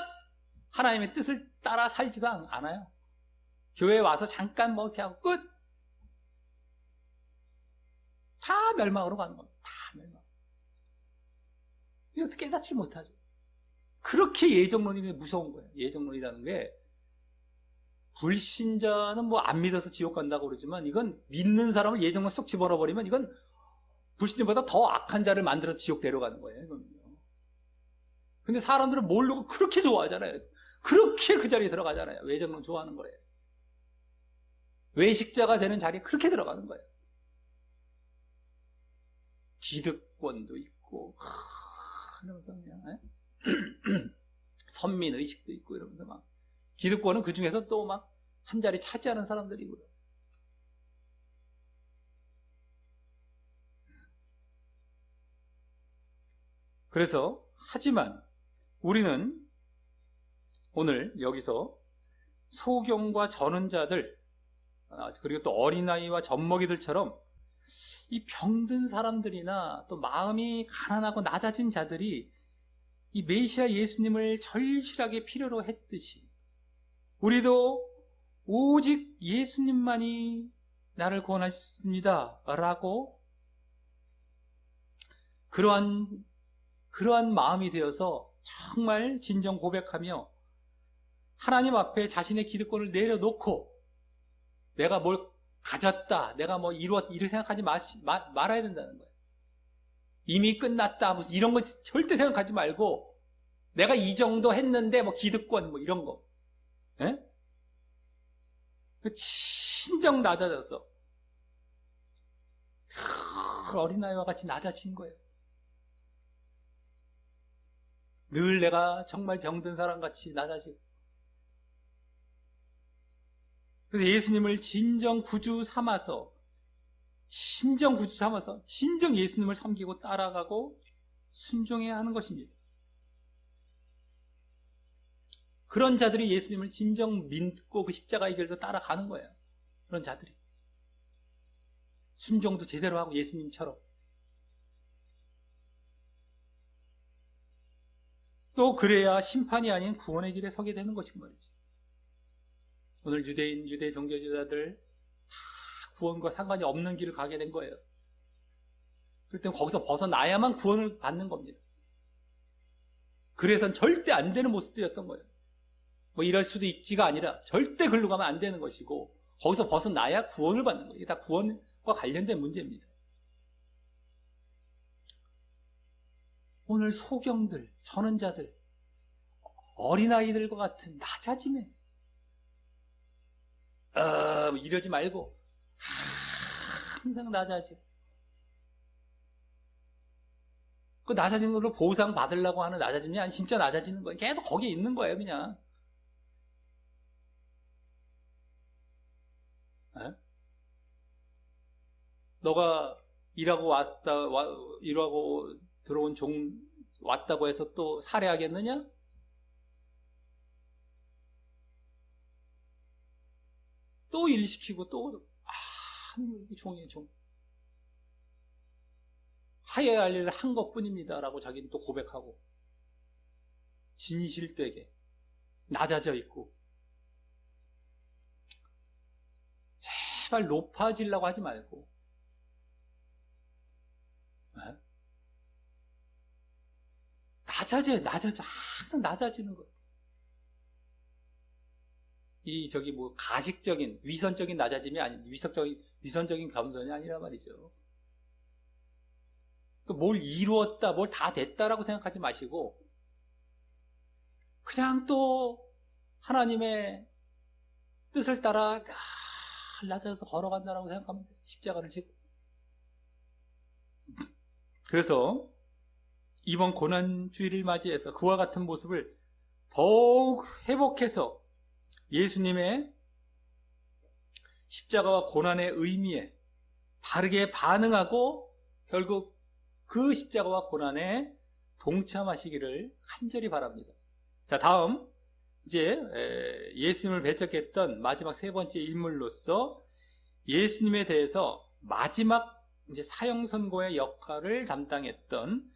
[SPEAKER 1] 하나님의 뜻을 따라 살지도 않아요. 교회에 와서 잠깐 뭐 이렇게 하고 끝. 다 멸망으로 가는 겁니다. 다 멸망. 이것도 깨닫지 못하죠. 그렇게 예정론이 무서운 거예요. 예정론이라는 게 불신자는 뭐 안 믿어서 지옥 간다고 그러지만 이건 믿는 사람을 예정론 쏙 집어넣어버리면 이건 불신자보다 더 악한 자를 만들어 지옥 데려가는 거예요. 이건요. 근데 사람들은 모르고 그렇게 좋아하잖아요. 그렇게 그 자리에 들어가잖아요. 예정론 좋아하는 거예요. 외식자가 되는 자리에 그렇게 들어가는 거예요. 기득권도 있고 이러면서 그냥 선민의식도 있고 이러면서 막 기득권은 그 중에서 또 막 한 자리 차지하는 사람들이고요. 그래서 하지만 우리는 오늘 여기서 소경과 저는 자들 그리고 또 어린아이와 젖먹이들처럼 이 병든 사람들이나 또 마음이 가난하고 낮아진 자들이 이 메시아 예수님을 절실하게 필요로 했듯이 우리도 오직 예수님만이 나를 구원할 수 있습니다 라고 그러한 마음이 되어서 정말 진정 고백하며 하나님 앞에 자신의 기득권을 내려놓고 내가 뭘 가졌다, 내가 뭐 이렇게 생각하지 말아야 된다는 거예요. 이미 끝났다, 무슨 이런 거 절대 생각하지 말고 내가 이 정도 했는데 뭐 기득권 뭐 이런 거. 예? 진정 낮아져서 어린아이와 같이 낮아진 거예요. 늘 내가 정말 병든 사람같이 낮아지고 그래서 예수님을 진정 구주 삼아서 진정 예수님을 섬기고 따라가고 순종해야 하는 것입니다. 그런 자들이 예수님을 진정 믿고 그 십자가의 길도 따라가는 거예요. 그런 자들이 순종도 제대로 하고 예수님처럼 또 그래야 심판이 아닌 구원의 길에 서게 되는 것인 말이죠. 오늘 유대 종교지자들 다 구원과 상관이 없는 길을 가게 된 거예요. 그럴 땐 거기서 벗어나야만 구원을 받는 겁니다. 그래서는 절대 안 되는 모습들이었던 거예요. 뭐 이럴 수도 있지가 아니라 절대 글로 가면 안 되는 것이고 거기서 벗어나야 구원을 받는 거예요. 이게 다 구원과 관련된 문제입니다. 오늘 소경들, 전원자들, 어린아이들과 같은 낮아짐에 이러지 말고 항상 낮아져. 그 낮아진 걸로 보상 받으려고 하는 낮아짐이 아니 진짜 낮아지는 거예요. 계속 거기에 있는 거예요, 그냥. 에? 너가 일하고 들어온 왔다고 해서 또 살해하겠느냐? 또 일 시키고 종이에요, 종. 하여야 할 일을 한 것뿐입니다. 라고 자기는 또 고백하고. 진실되게. 낮아져 있고. 제발 높아지려고 하지 말고. 낮아져. 항상 낮아지는 것. 가식적인, 위선적인 낮아짐이 위선적인 겸손이 아니라 말이죠. 뭘 이루었다, 뭘 다 됐다라고 생각하지 마시고, 그냥 또 하나님의 뜻을 따라 낮아서 걸어간다라고 생각하면 돼요. 십자가를 지고. 그래서 이번 고난주일을 맞이해서 그와 같은 모습을 더욱 회복해서 예수님의 십자가와 고난의 의미에 바르게 반응하고 결국 그 십자가와 고난에 동참하시기를 간절히 바랍니다. 자, 다음 이제 예수님을 배척했던 마지막 세 번째 인물로서 예수님에 대해서 마지막 이제 사형 선고의 역할을 담당했던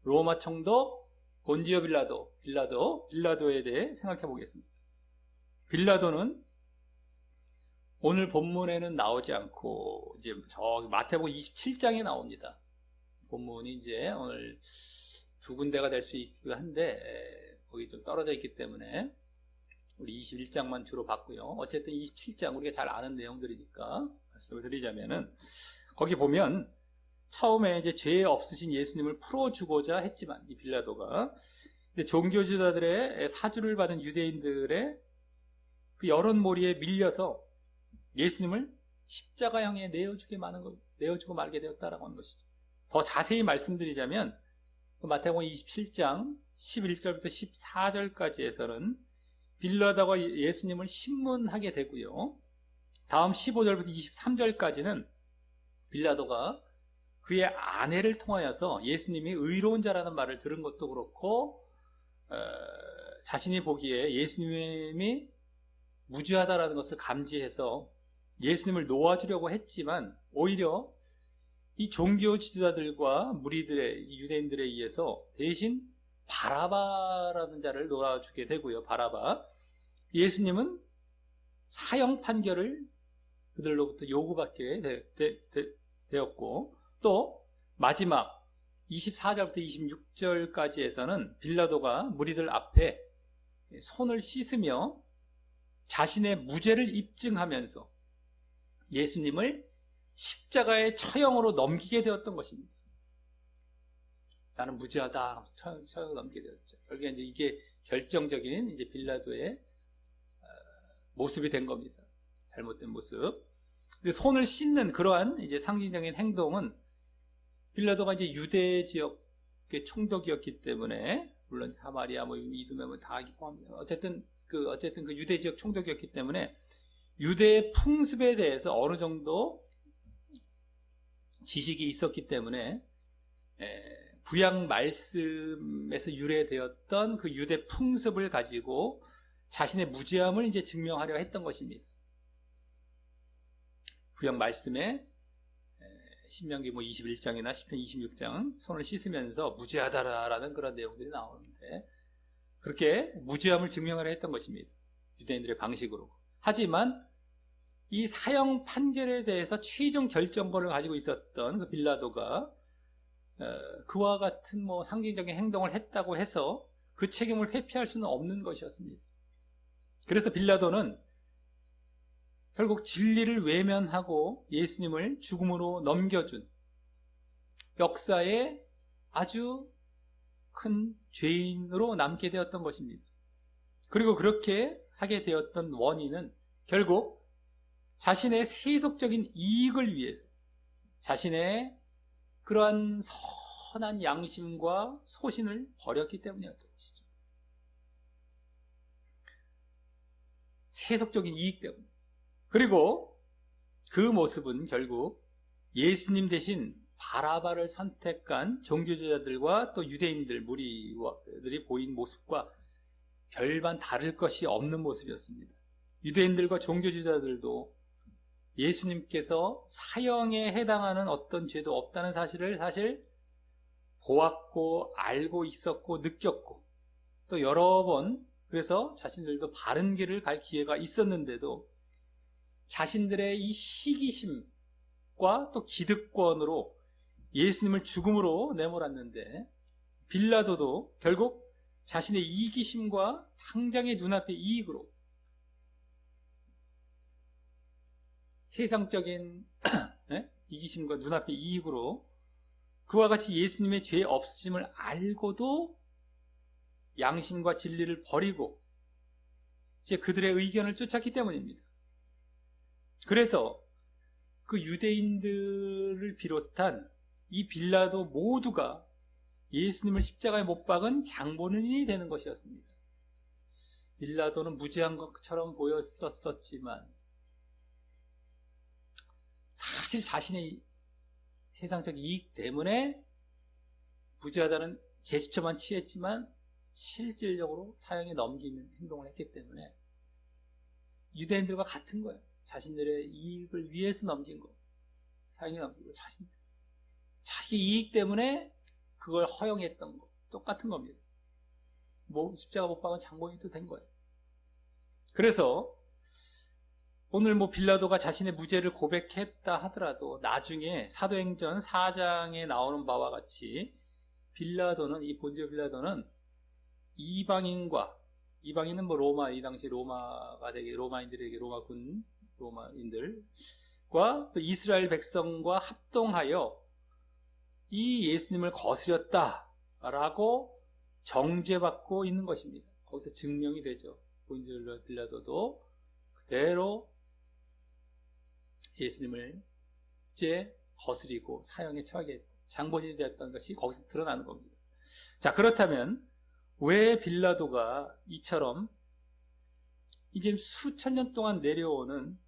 [SPEAKER 1] 로마 총독 본디오 빌라도에 대해 생각해 보겠습니다. 빌라도는 오늘 본문에는 나오지 않고 이제 저기 마태복음 27장에 나옵니다. 본문이 이제 오늘 두 군데가 될 수 있기도 한데 거기 좀 떨어져 있기 때문에 우리 21장만 주로 봤고요. 어쨌든 27장 우리가 잘 아는 내용들이니까 말씀을 드리자면은 거기 보면 처음에 이제 죄 없으신 예수님을 풀어주고자 했지만 이 빌라도가 종교지도자들의 사주를 받은 유대인들의 그 여론몰이에 밀려서 예수님을 십자가형에 내어주고 말게 되었다라고 하는 것이죠. 더 자세히 말씀드리자면 마태복음 27장 11절부터 14절까지에서는 빌라도가 예수님을 신문하게 되고요. 다음 15절부터 23절까지는 빌라도가 그의 아내를 통하여서 예수님이 의로운 자라는 말을 들은 것도 그렇고 자신이 보기에 예수님이 무죄하다라는 것을 감지해서 예수님을 놓아주려고 했지만 오히려 이 종교 지도자들과 무리들의 유대인들에 의해서 대신 바라바라는 자를 놓아주게 되고요. 바라바. 예수님은 사형 판결을 그들로부터 요구받게 되었고 또 마지막 24절부터 26절까지에서는 빌라도가 무리들 앞에 손을 씻으며 자신의 무죄를 입증하면서 예수님을 십자가의 처형으로 넘기게 되었던 것입니다. 나는 무죄하다. 처형을 넘기게 되었죠. 결국에 이제 이게 결정적인 이제 빌라도의 모습이 된 겁니다. 잘못된 모습. 근데 손을 씻는 그러한 이제 상징적인 행동은 빌라도가 이제 유대 지역의 총독이었기 때문에 물론 사마리아 이두메 다 포함합니다. 어쨌든 그 유대 지역 총독이었기 때문에 유대의 풍습에 대해서 어느 정도 지식이 있었기 때문에 구약 말씀에서 유래되었던 그 유대 풍습을 가지고 자신의 무죄함을 이제 증명하려 했던 것입니다. 구약 말씀에 신명기 21장이나 시편 26장 손을 씻으면서 무죄하다라는 그런 내용들이 나오는데 그렇게 무죄함을 증명하려 했던 것입니다. 유대인들의 방식으로. 하지만 이 사형 판결에 대해서 최종 결정권을 가지고 있었던 그 빌라도가 그와 같은 상징적인 행동을 했다고 해서 그 책임을 회피할 수는 없는 것이었습니다. 그래서 빌라도는 결국 진리를 외면하고 예수님을 죽음으로 넘겨준 역사의 아주 큰 죄인으로 남게 되었던 것입니다. 그리고 그렇게 하게 되었던 원인은 결국 자신의 세속적인 이익을 위해서 자신의 그러한 선한 양심과 소신을 버렸기 때문이었던 것이죠. 세속적인 이익 때문에. 그리고 그 모습은 결국 예수님 대신 바라바를 선택한 종교제자들과 또 유대인들 무리들이 보인 모습과 별반 다를 것이 없는 모습이었습니다. 유대인들과 종교제자들도 예수님께서 사형에 해당하는 어떤 죄도 없다는 사실을 사실 보았고 알고 있었고 느꼈고 또 여러 번 그래서 자신들도 바른 길을 갈 기회가 있었는데도 자신들의 이 시기심과 또 기득권으로 예수님을 죽음으로 내몰았는데 빌라도도 결국 자신의 이기심과 당장의 눈앞의 이익으로 세상적인 이기심과 눈앞의 이익으로 그와 같이 예수님의 죄 없으심을 알고도 양심과 진리를 버리고 이제 그들의 의견을 쫓았기 때문입니다. 그래서 그 유대인들을 비롯한 이 빌라도 모두가 예수님을 십자가에 못 박은 장본인이 되는 것이었습니다. 빌라도는 무죄한 것처럼 보였었지만 사실 자신의 세상적 이익 때문에 무죄하다는 제스처만 취했지만 실질적으로 사형에 넘기는 행동을 했기 때문에 유대인들과 같은 거예요. 자신들의 이익을 위해서 넘긴 거. 사형에 넘기고 자기 이익 때문에 그걸 허용했던 거. 똑같은 겁니다. 십자가 못 박은 장본인도 된 거예요. 그래서 오늘 빌라도가 자신의 무죄를 고백했다 하더라도 나중에 사도행전 4장에 나오는 바와 같이 이 본디오 빌라도는 이방인은 로마, 이 당시 로마인들에게 로마인들과 또 이스라엘 백성과 합동하여 이 예수님을 거스렸다라고 정죄받고 있는 것입니다. 거기서 증명이 되죠. 본디오 빌라도도 그대로 예수님을 거스리고 사형에 처하게 했고 장본인이 되었던 것이 거기서 드러나는 겁니다. 자, 그렇다면 왜 빌라도가 이처럼 이제 수천 년 동안 내려오는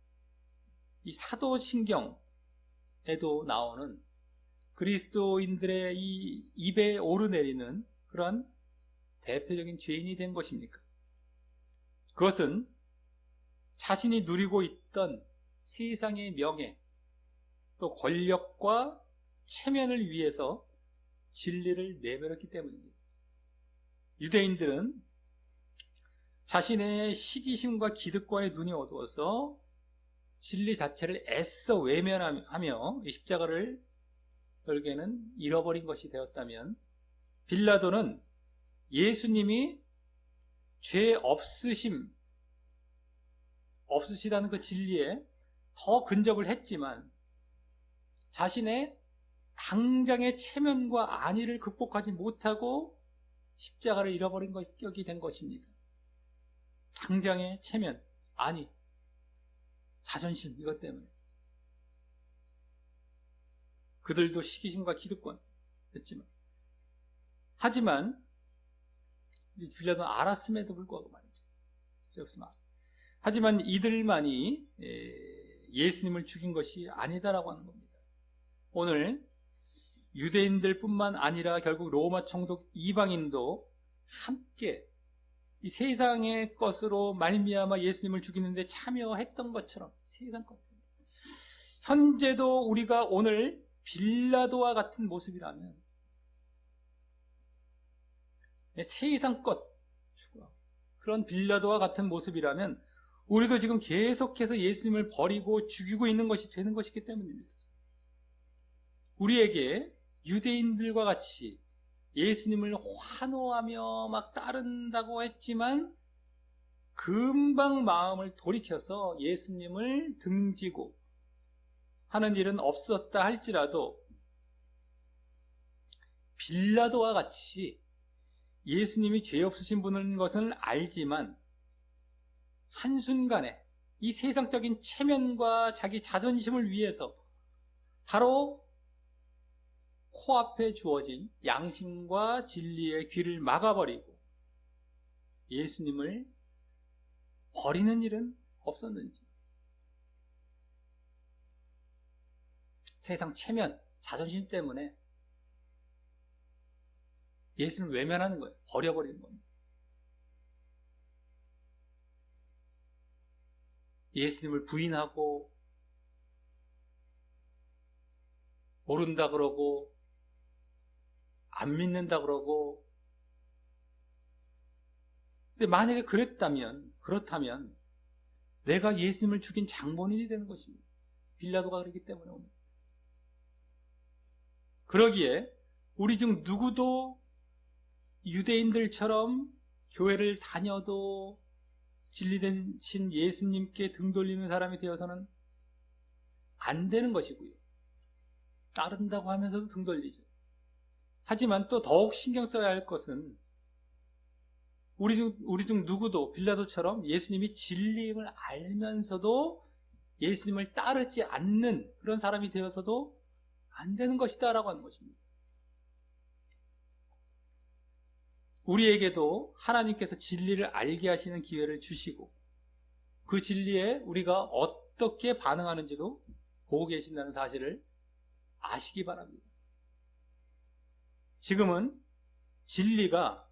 [SPEAKER 1] 이 사도신경에도 나오는 그리스도인들의 이 입에 오르내리는 그런 대표적인 죄인이 된 것입니까? 그것은 자신이 누리고 있던 세상의 명예, 또 권력과 체면을 위해서 진리를 내버렸기 때문입니다. 유대인들은 자신의 시기심과 기득권에 눈이 어두워서 진리 자체를 애써 외면하며 이 십자가를 결국에는 잃어버린 것이 되었다면 빌라도는 예수님이 죄 없으시다는 그 진리에 더 근접을 했지만 자신의 당장의 체면과 안위를 극복하지 못하고 십자가를 잃어버린 격이 된 것입니다. 당장의 체면, 안위, 자존심 이것 때문에 그들도 시기심과 기득권 했지만 하지만 빌라도는 알았음에도 불구하고 말이죠. 하지만 이들만이 예수님을 죽인 것이 아니다라고 하는 겁니다. 오늘 유대인들뿐만 아니라 결국 로마 총독 이방인도 함께 이 세상의 것으로 말미암아 예수님을 죽이는데 참여했던 것처럼 세상 것 현재도 우리가 오늘 빌라도와 같은 모습이라면 세상 것 그런 빌라도와 같은 모습이라면 우리도 지금 계속해서 예수님을 버리고 죽이고 있는 것이 되는 것이기 때문입니다. 우리에게 유대인들과 같이 예수님을 환호하며 막 따른다고 했지만 금방 마음을 돌이켜서 예수님을 등지고 하는 일은 없었다 할지라도 빌라도와 같이 예수님이 죄 없으신 분인 것은 알지만 한순간에 이 세상적인 체면과 자기 자존심을 위해서 바로 코앞에 주어진 양심과 진리의 귀를 막아버리고 예수님을 버리는 일은 없었는지. 세상 체면, 자존심 때문에 예수님을 외면하는 거예요. 버려버리는 겁니다. 예수님을 부인하고 모른다 그러고 안 믿는다 그러고. 근데 만약에 그렇다면 내가 예수님을 죽인 장본인이 되는 것입니다. 빌라도가 그렇기 때문에. 그러기에 우리 중 누구도 유대인들처럼 교회를 다녀도 진리되신 예수님께 등 돌리는 사람이 되어서는 안 되는 것이고요. 따른다고 하면서도 등 돌리죠. 하지만 또 더욱 신경 써야 할 것은 우리 중 누구도 빌라도처럼 예수님이 진리임을 알면서도 예수님을 따르지 않는 그런 사람이 되어서도 안 되는 것이다 라고 하는 것입니다. 우리에게도 하나님께서 진리를 알게 하시는 기회를 주시고 그 진리에 우리가 어떻게 반응하는지도 보고 계신다는 사실을 아시기 바랍니다. 지금은 진리가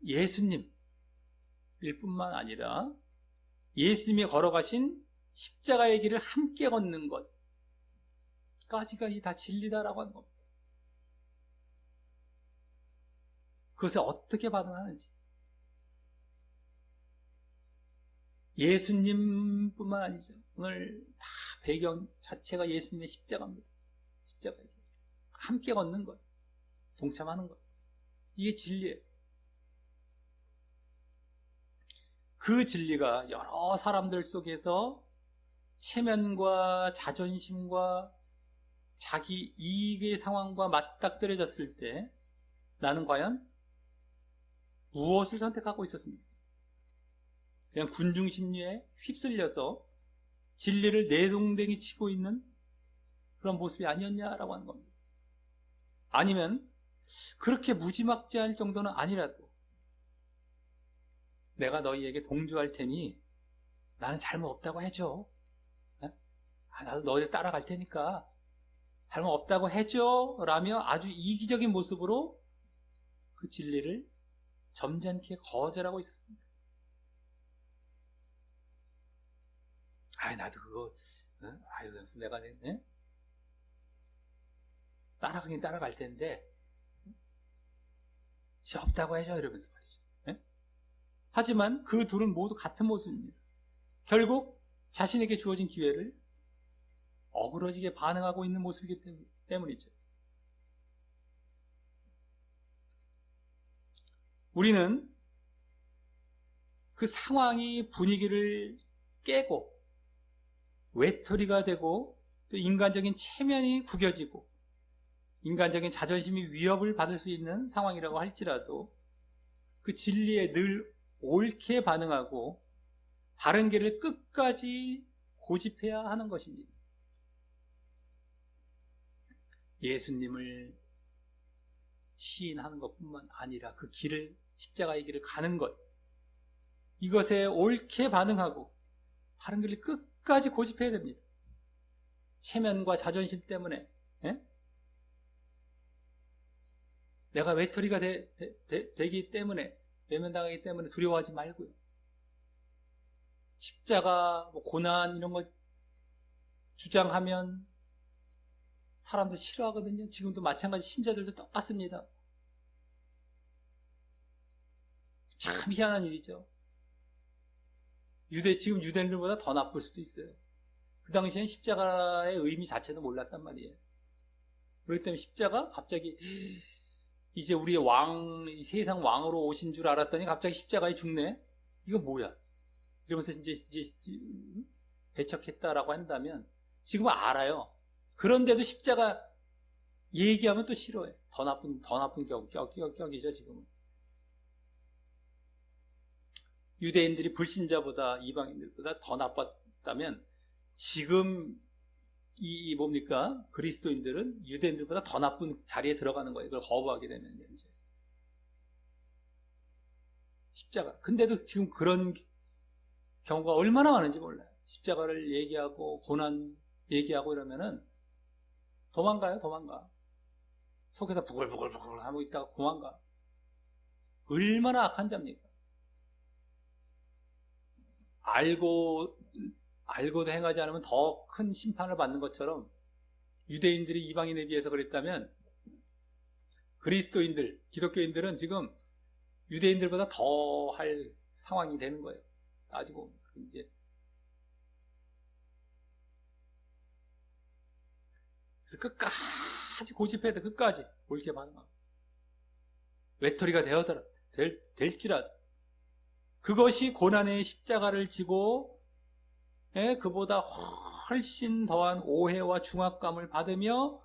[SPEAKER 1] 예수님일 뿐만 아니라 예수님이 걸어가신 십자가의 길을 함께 걷는 것까지가 다 진리다라고 하는 겁니다. 그것에 어떻게 반응하는지. 예수님뿐만 아니죠. 오늘 다 배경 자체가 예수님의 십자가입니다. 십자가의 길. 함께 걷는 것, 동참하는 것. 이게 진리예요. 그 진리가 여러 사람들 속에서 체면과 자존심과 자기 이익의 상황과 맞닥뜨려졌을 때 나는 과연 무엇을 선택하고 있었습니까? 그냥 군중 심리에 휩쓸려서 진리를 내동댕이 치고 있는 그런 모습이 아니었냐라고 하는 겁니다. 아니면 그렇게 무지막지할 정도는 아니라도 내가 너희에게 동조할 테니 나는 잘못 없다고 해줘. 나도 너희를 따라갈 테니까 잘못 없다고 해줘 라며 아주 이기적인 모습으로 그 진리를 점잖게 거절하고 있었습니다. 나도 그거 내가 따라가긴 따라갈 텐데 없다고 해줘 이러면서 말이죠. 하지만 그 둘은 모두 같은 모습입니다. 결국 자신에게 주어진 기회를 어그러지게 반응하고 있는 모습이기 때문이죠. 우리는 그 상황이 분위기를 깨고 외톨이가 되고 또 인간적인 체면이 구겨지고 인간적인 자존심이 위협을 받을 수 있는 상황이라고 할지라도 그 진리에 늘 옳게 반응하고 바른 길을 끝까지 고집해야 하는 것입니다. 예수님을 시인하는 것뿐만 아니라 그 길을 십자가의 길을 가는 것, 이것에 옳게 반응하고 바른 길을 끝까지 고집해야 됩니다. 체면과 자존심 때문에 내가 외톨이가 되기 때문에 외면당하기 때문에 두려워하지 말고요. 십자가, 고난 이런 걸 주장하면 사람들 싫어하거든요. 지금도 마찬가지 신자들도 똑같습니다. 참 희한한 일이죠. 지금 유대인들보다 더 나쁠 수도 있어요. 그 당시엔 십자가의 의미 자체도 몰랐단 말이에요. 그렇기 때문에 십자가 갑자기 이제 우리의 이 세상 왕으로 오신 줄 알았더니 갑자기 십자가에 죽네? 이거 뭐야? 이러면서 이제 배척했다라고 한다면 지금은 알아요. 그런데도 십자가 얘기하면 또 싫어해. 더 나쁜 격이죠, 지금은. 유대인들이 불신자보다 이방인들보다 더 나빴다면 지금 이 뭡니까? 그리스도인들은 유대인들보다 더 나쁜 자리에 들어가는 거예요. 이걸 거부하게 되면 이제. 십자가. 근데도 지금 그런 경우가 얼마나 많은지 몰라요. 십자가를 얘기하고 고난 얘기하고 이러면은 도망가요. 도망가. 속에서 부글부글부글 하고 있다가 도망가. 얼마나 악한 자입니까? 알고도 행하지 않으면 더 큰 심판을 받는 것처럼 유대인들이 이방인에 비해서 그랬다면 그리스도인들, 기독교인들은 지금 유대인들보다 더 할 상황이 되는 거예요. 따지고 이제 그래서 끝까지 고집해야 돼. 끝까지 옳게 반응하고 외톨이가 되어더라 될지라도 그것이 고난의 십자가를 지고 그보다 훨씬 더한 오해와 중압감을 받으며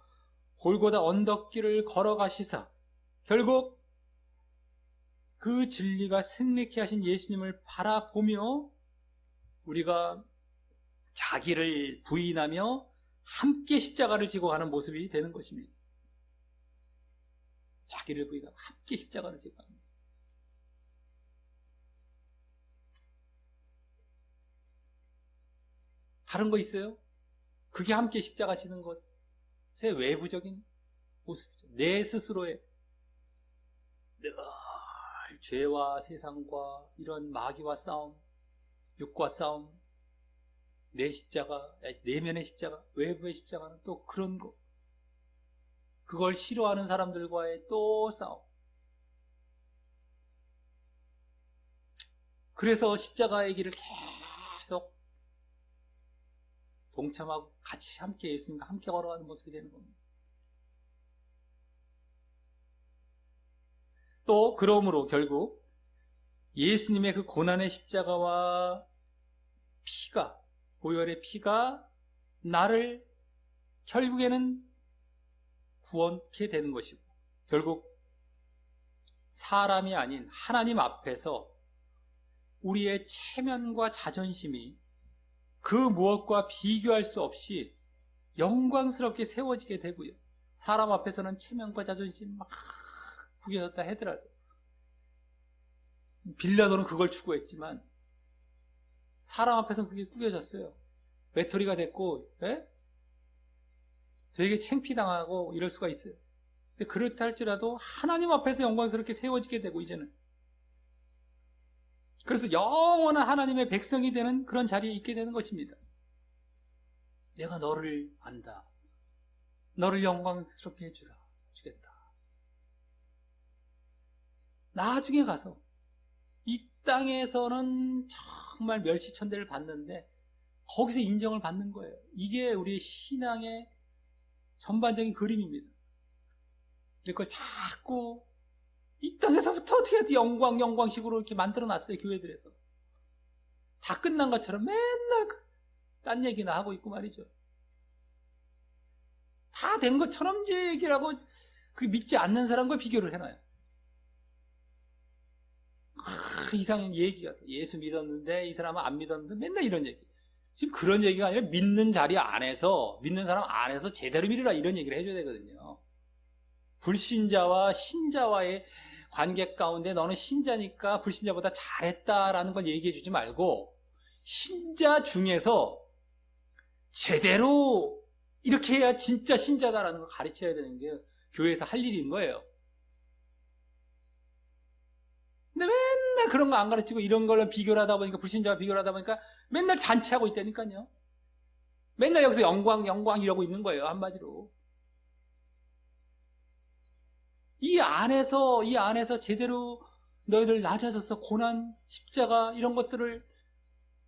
[SPEAKER 1] 골고다 언덕길을 걸어가시사 결국 그 진리가 승리케 하신 예수님을 바라보며 우리가 자기를 부인하며 함께 십자가를 지고 가는 모습이 되는 것입니다. 자기를 부인하고 함께 십자가를 지고 가는 모습. 다른 거 있어요? 그게 함께 십자가 지는 것의 외부적인 모습이죠. 내 스스로의 늘 죄와 세상과 이런 마귀와 싸움, 육과 싸움, 내 십자가, 내면의 십자가, 외부의 십자가는 또 그런 거. 그걸 싫어하는 사람들과의 또 싸움. 그래서 십자가의 길을 계속 동참하고 같이 함께 예수님과 함께 걸어가는 모습이 되는 겁니다. 또 그러므로 결국 예수님의 그 고난의 십자가와 피가, 보혈의 피가 나를 결국에는 구원케 되는 것이고 결국 사람이 아닌 하나님 앞에서 우리의 체면과 자존심이 그 무엇과 비교할 수 없이 영광스럽게 세워지게 되고요. 사람 앞에서는 체면과 자존심 막 구겨졌다 하더라도 빌라도는 그걸 추구했지만 사람 앞에서는 그게 구겨졌어요. 외톨이가 됐고 되게 창피당하고 이럴 수가 있어요. 근데 그렇다 할지라도 하나님 앞에서 영광스럽게 세워지게 되고 이제는 그래서 영원한 하나님의 백성이 되는 그런 자리에 있게 되는 것입니다. 내가 너를 안다. 너를 영광스럽게 주겠다. 나중에 가서 이 땅에서는 정말 멸시천대를 받는데 거기서 인정을 받는 거예요. 이게 우리의 신앙의 전반적인 그림입니다. 그걸 자꾸 이 땅에서부터 어떻게 영광식으로 이렇게 만들어놨어요. 교회들에서. 다 끝난 것처럼 맨날 딴 얘기나 하고 있고 말이죠. 다 된 것처럼 이제 얘기를 하고 그 믿지 않는 사람과 비교를 해놔요. 이상 얘기가 예수 믿었는데 이 사람은 안 믿었는데 맨날 이런 얘기. 지금 그런 얘기가 아니라 믿는 자리 안에서 믿는 사람 안에서 제대로 믿으라 이런 얘기를 해줘야 되거든요. 불신자와 신자와의 관계 가운데 너는 신자니까 불신자보다 잘했다라는 걸 얘기해 주지 말고 신자 중에서 제대로 이렇게 해야 진짜 신자다라는 걸 가르쳐야 되는 게 교회에서 할 일인 거예요. 근데 맨날 그런 거 안 가르치고 이런 걸로 비교를 하다 보니까 불신자와 비교를 하다 보니까 맨날 잔치하고 있다니까요. 맨날 여기서 영광 이러고 있는 거예요. 한마디로. 이 안에서 제대로 너희들 낮아져서 고난, 십자가 이런 것들을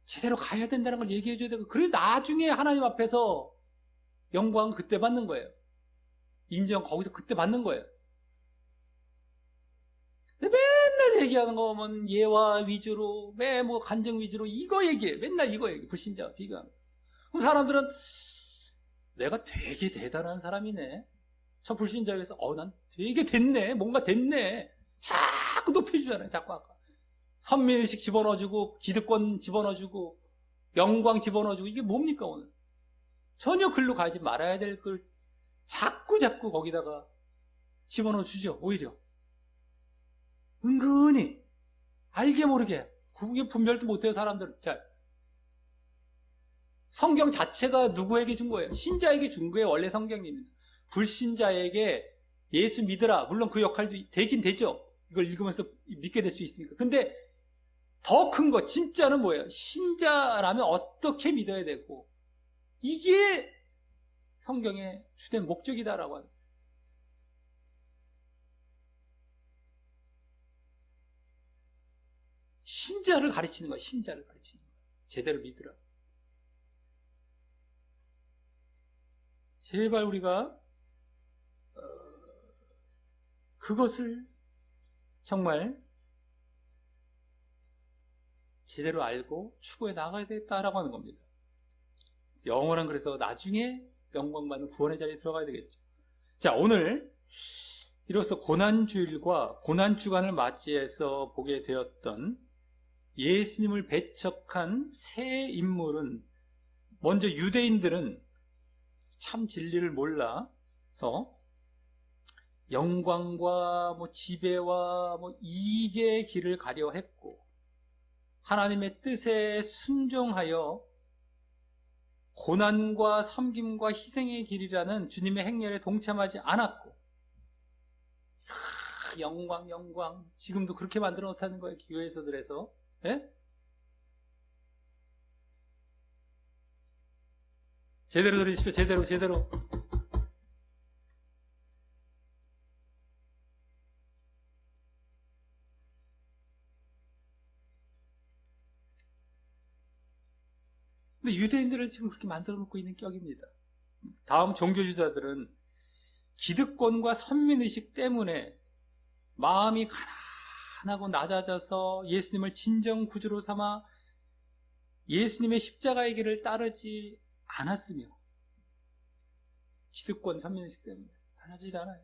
[SPEAKER 1] 제대로 가야 된다는 걸 얘기해 줘야 되고 그래 나중에 하나님 앞에서 영광은 그때 받는 거예요. 인정 거기서 그때 받는 거예요. 근데 맨날 얘기하는 거 보면 예화 위주로 뭐 간증 위주로 이거 얘기해. 맨날 이거 얘기해. 불신자와 비교하면서. 그럼 사람들은 내가 되게 대단한 사람이네. 저 불신자에서 난 되게 됐네. 뭔가 됐네. 자꾸 높여주잖아요. 자꾸 아까. 선민의식 집어넣어주고 기득권 집어넣어주고 영광 집어넣어주고 이게 뭡니까 오늘. 전혀 글로 가지 말아야 될 걸 자꾸 거기다가 집어넣어 주죠. 오히려 은근히 알게 모르게 그게 분별도 못해요. 사람들은. 자, 성경 자체가 누구에게 준 거예요? 신자에게 준 거예요. 원래 성경입니다. 불신자에게 예수 믿으라. 물론 그 역할도 되긴 되죠. 이걸 읽으면서 믿게 될 수 있으니까. 근데 더 큰 거 진짜는 뭐예요? 신자라면 어떻게 믿어야 되고, 이게 성경의 주된 목적이다라고 합니다. 신자를 가르치는 거야. 신자를 가르치는 거야. 제대로 믿으라. 제발 우리가 그것을 정말 제대로 알고 추구해 나가야 되겠다라고 하는 겁니다. 영원한, 그래서 나중에 영광받는 구원의 자리에 들어가야 되겠죠. 자, 오늘 이로써 고난주일과 고난주간을 맞이해서 보게 되었던 예수님을 배척한 세 인물은, 먼저 유대인들은 참 진리를 몰라서 영광과 지배와 이익의 길을 가려 했고, 하나님의 뜻에 순종하여 고난과 섬김과 희생의 길이라는 주님의 행렬에 동참하지 않았고, 영광 지금도 그렇게 만들어 놓다는 거예요. 교회에서들에서. 예? 제대로 들으십시오. 제대로. 근데 유대인들은 지금 그렇게 만들어 놓고 있는 격입니다. 다음 종교주의자들은 기득권과 선민의식 때문에 마음이 가난하고 낮아져서 예수님을 진정 구주로 삼아 예수님의 십자가의 길을 따르지 않았으며, 기득권, 선민의식 때문에 따르지 않아요.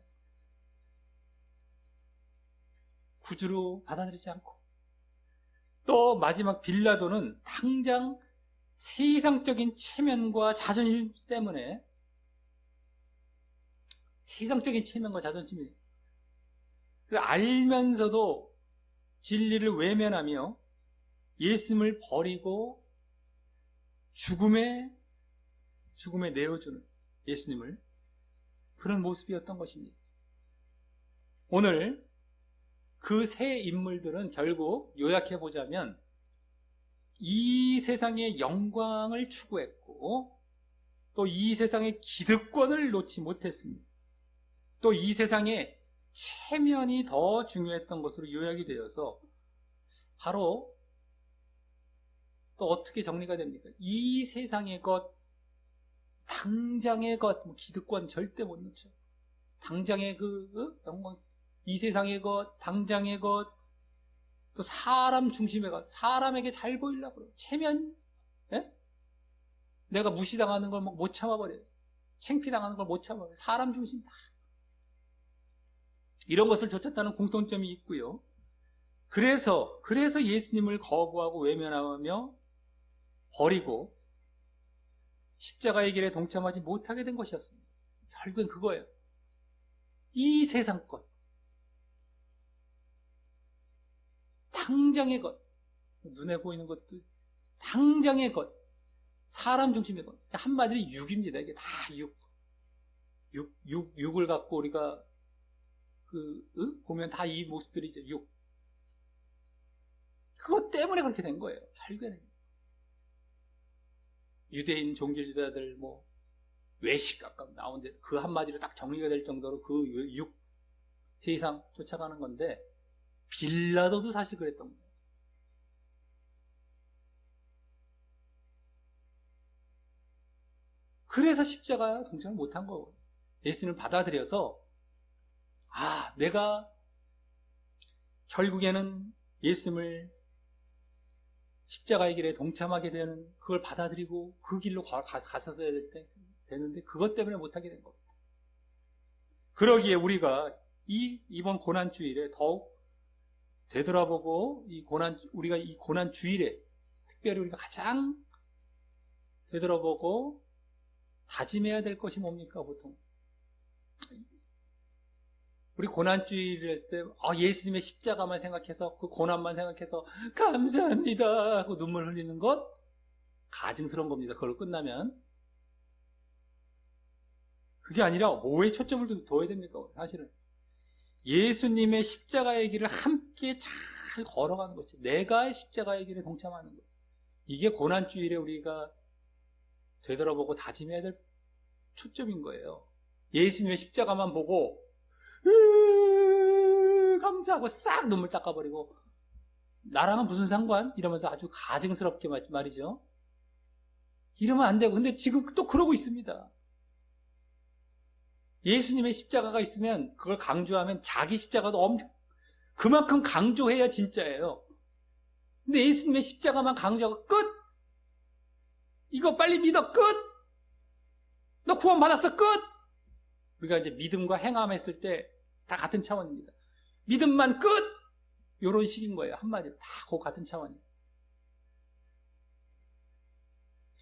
[SPEAKER 1] 구주로 받아들이지 않고, 또 마지막 빌라도는 당장 세상적인 체면과 자존심 때문에, 세상적인 체면과 자존심이 알면서도 진리를 외면하며 예수님을 버리고 죽음에 내어주는 예수님을, 그런 모습이었던 것입니다. 오늘 그 세 인물들은 결국 요약해보자면 이 세상의 영광을 추구했고, 또 이 세상의 기득권을 놓지 못했습니다. 또 이 세상의 체면이 더 중요했던 것으로 요약이 되어서, 바로 또 어떻게 정리가 됩니까? 이 세상의 것, 당장의 것, 기득권 절대 못 놓죠. 당장의 영광, 이 세상의 것, 당장의 것, 또 사람 중심의 것, 사람에게 잘 보이려고 그래요. 체면, 예? 내가 무시당하는 걸 못 참아버려요. 창피당하는 걸 못 참아버려요. 사람 중심 다. 이런 것을 좇았다는 공통점이 있고요. 그래서 예수님을 거부하고 외면하며 버리고 십자가의 길에 동참하지 못하게 된 것이었습니다. 결국엔 그거예요. 이 세상 것, 당장의 것, 눈에 보이는 것도 당장의 것, 사람 중심의 것, 한마디로 육입니다. 이게 다 육을 갖고 우리가 보면 다 이 모습들이죠. 육. 그것 때문에 그렇게 된 거예요. 결국에는 유대인 종교주의자들 외식 아까 나오는데 그 한마디로 딱 정리가 될 정도로 그 육 세상 쫓아가는 건데, 빌라도도 사실 그랬던 거예요. 그래서 십자가에 동참을 못한 거고, 예수님을 받아들여서 내가 결국에는 예수님을 십자가의 길에 동참하게 되는, 그걸 받아들이고 그 길로 갔었어야 되는데 그것 때문에 못하게 된 겁니다. 그러기에 우리가 이번 고난주일에 더욱 되돌아보고, 우리가 이 고난주일에 특별히 우리가 가장 되돌아보고 다짐해야 될 것이 뭡니까, 보통? 우리 고난주의를 할 때, 예수님의 십자가만 생각해서, 그 고난만 생각해서, 감사합니다! 하고 눈물 흘리는 것? 가증스러운 겁니다. 그걸로 끝나면. 그게 아니라, 뭐에 초점을 둬야 됩니까, 사실은. 예수님의 십자가의 길을 함께 잘 걸어가는 거죠. 내가 십자가의 길에 동참하는 것. 이게 고난주일에 우리가 되돌아보고 다짐해야 될 초점인 거예요. 예수님의 십자가만 보고 감사하고 싹 눈물 닦아버리고 나랑은 무슨 상관? 이러면서 아주 가증스럽게 말이죠. 이러면 안 되고, 근데 지금 또 그러고 있습니다. 예수님의 십자가가 있으면 그걸 강조하면 자기 십자가도 그만큼 강조해야 진짜예요. 근데 예수님의 십자가만 강조하고 끝! 이거 빨리 믿어 끝! 너 구원받았어 끝! 우리가 이제 믿음과 행함 했을 때 다 같은 차원입니다. 믿음만 끝! 이런 식인 거예요. 한마디로 다 그 같은 차원이에요.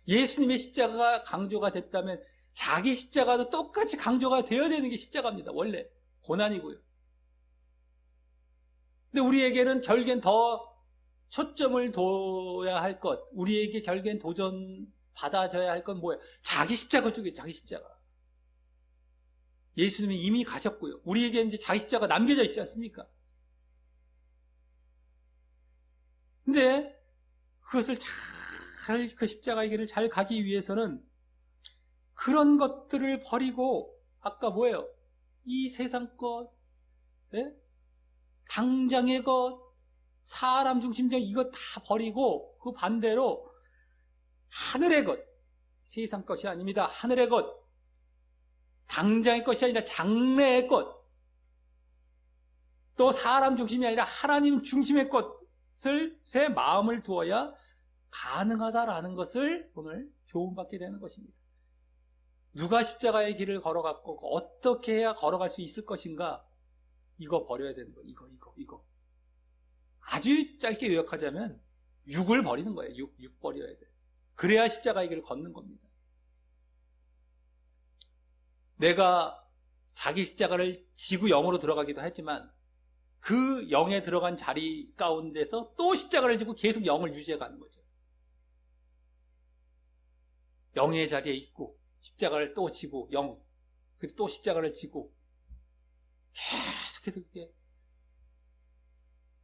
[SPEAKER 1] 예수님의 십자가가 강조가 됐다면 자기 십자가도 똑같이 강조가 되어야 되는 게 십자가입니다. 원래 고난이고요. 근데 우리에게는 결국엔 더 초점을 둬야 할 것, 우리에게 결국엔 도전 받아져야 할 건 뭐예요? 자기 십자가 쪽이에요. 자기 십자가. 예수님이 이미 가셨고요. 우리에게 이제 자기 십자가 남겨져 있지 않습니까? 근데 그것을 그 십자가의 길을 잘 가기 위해서는 그런 것들을 버리고, 아까 뭐예요? 이 세상 것, 네? 당장의 것, 사람 중심적 이거 다 버리고 그 반대로 하늘의 것, 세상 것이 아닙니다. 하늘의 것, 당장의 것이 아니라 장래의 것, 또 사람 중심이 아니라 하나님 중심의 것을 제 마음을 두어야 가능하다라는 것을 오늘 교훈받게 되는 것입니다. 누가 십자가의 길을 걸어갔고 어떻게 해야 걸어갈 수 있을 것인가? 이거 버려야 되는 거예요. 이거. 아주 짧게 요약하자면 육을 버리는 거예요. 육 버려야 돼. 그래야 십자가의 길을 걷는 겁니다. 내가 자기 십자가를 지고 영으로 들어가기도 했지만 그 영에 들어간 자리 가운데서 또 십자가를 지고 계속 영을 유지해가는 거죠. 영의 자리에 있고 십자가를 또 지고 또 십자가를 지고 계속해서 그게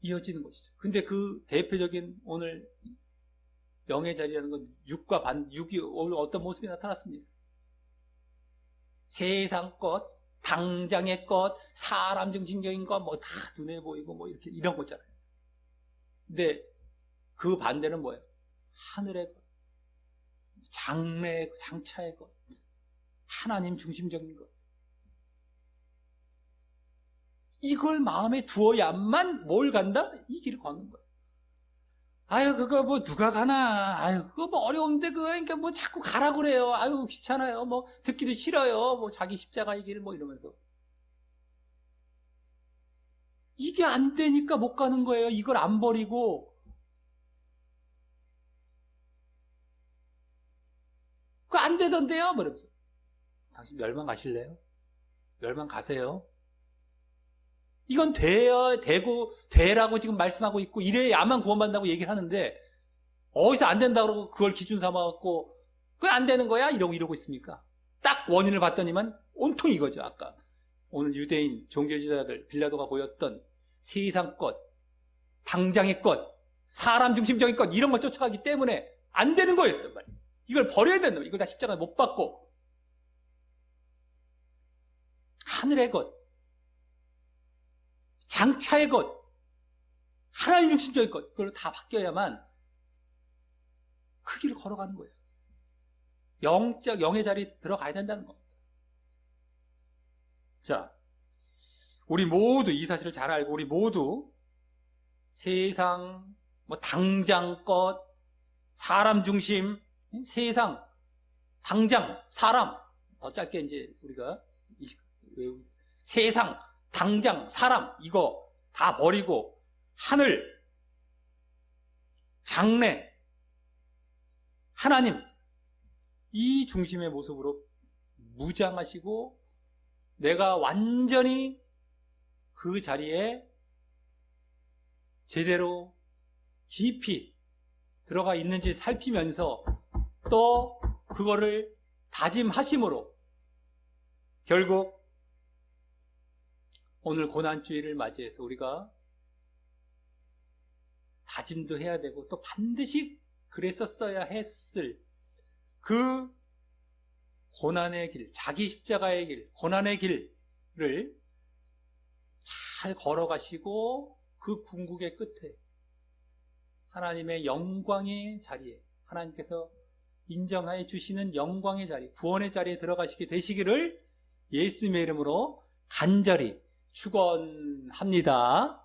[SPEAKER 1] 이어지는 것이죠. 근데 그 대표적인 오늘 영의 자리라는 건 육이 오늘 어떤 모습이 나타났습니까? 세상 것, 당장의 것, 사람 중심적인 것, 뭐 다 눈에 보이고 뭐 이런 거잖아요. 근데 그 반대는 뭐예요? 하늘의 것, 장차의 것, 하나님 중심적인 것. 이걸 마음에 두어야만 뭘 간다? 이 길을 걷는 거예요. 아유, 그거 뭐 누가 가나? 아유, 그거 뭐 어려운데 그러니까 뭐 자꾸 가라고 그래요. 아유, 귀찮아요. 뭐 듣기도 싫어요. 뭐 자기 십자가의 길 뭐 이러면서. 이게 안 되니까 못 가는 거예요. 이걸 안 버리고. 그거 안 되던데요? 뭐 이러면서. 당신 멸망 가실래요? 멸망 가세요. 이건 되라고 지금 말씀하고 있고, 이래야만 구원받는다고 얘기를 하는데, 어디서 안 된다고 그러고 그걸 기준 삼아갖고, 그건 안 되는 거야? 이러고 있습니까? 딱 원인을 봤더니만 온통 이거죠, 아까. 오늘 유대인 종교지도자들, 빌라도가 보였던 세상 것, 당장의 것, 사람 중심적인 것, 이런 걸 쫓아가기 때문에 안 되는 거였단 말이에요. 이걸 버려야 된다. 이걸 다 십자가에 못 받고. 하늘의 것, 장차의 것, 하나님 중심적인 것, 그걸 다 바뀌어야만 그 길을 걸어가는 거예요. 영의 자리에 들어가야 된다는 겁니다. 자, 우리 모두 이 사실을 잘 알고, 우리 모두 세상, 뭐 당장 것, 사람 중심, 세상, 당장, 사람, 더 짧게 이제 우리가 세상, 당장, 사람, 이거 다 버리고 하늘, 장래, 하나님, 이 중심의 모습으로 무장하시고 내가 완전히 그 자리에 제대로 깊이 들어가 있는지 살피면서 또 그거를 다짐하심으로 결국 오늘 고난주일을 맞이해서 우리가 다짐도 해야 되고 또 반드시 그랬었어야 했을 그 고난의 길, 자기 십자가의 길, 고난의 길을 잘 걸어가시고 그 궁극의 끝에 하나님의 영광의 자리에 하나님께서 인정하여 주시는 영광의 자리, 구원의 자리에 들어가시게 되시기를 예수님의 이름으로 간절히 축원합니다.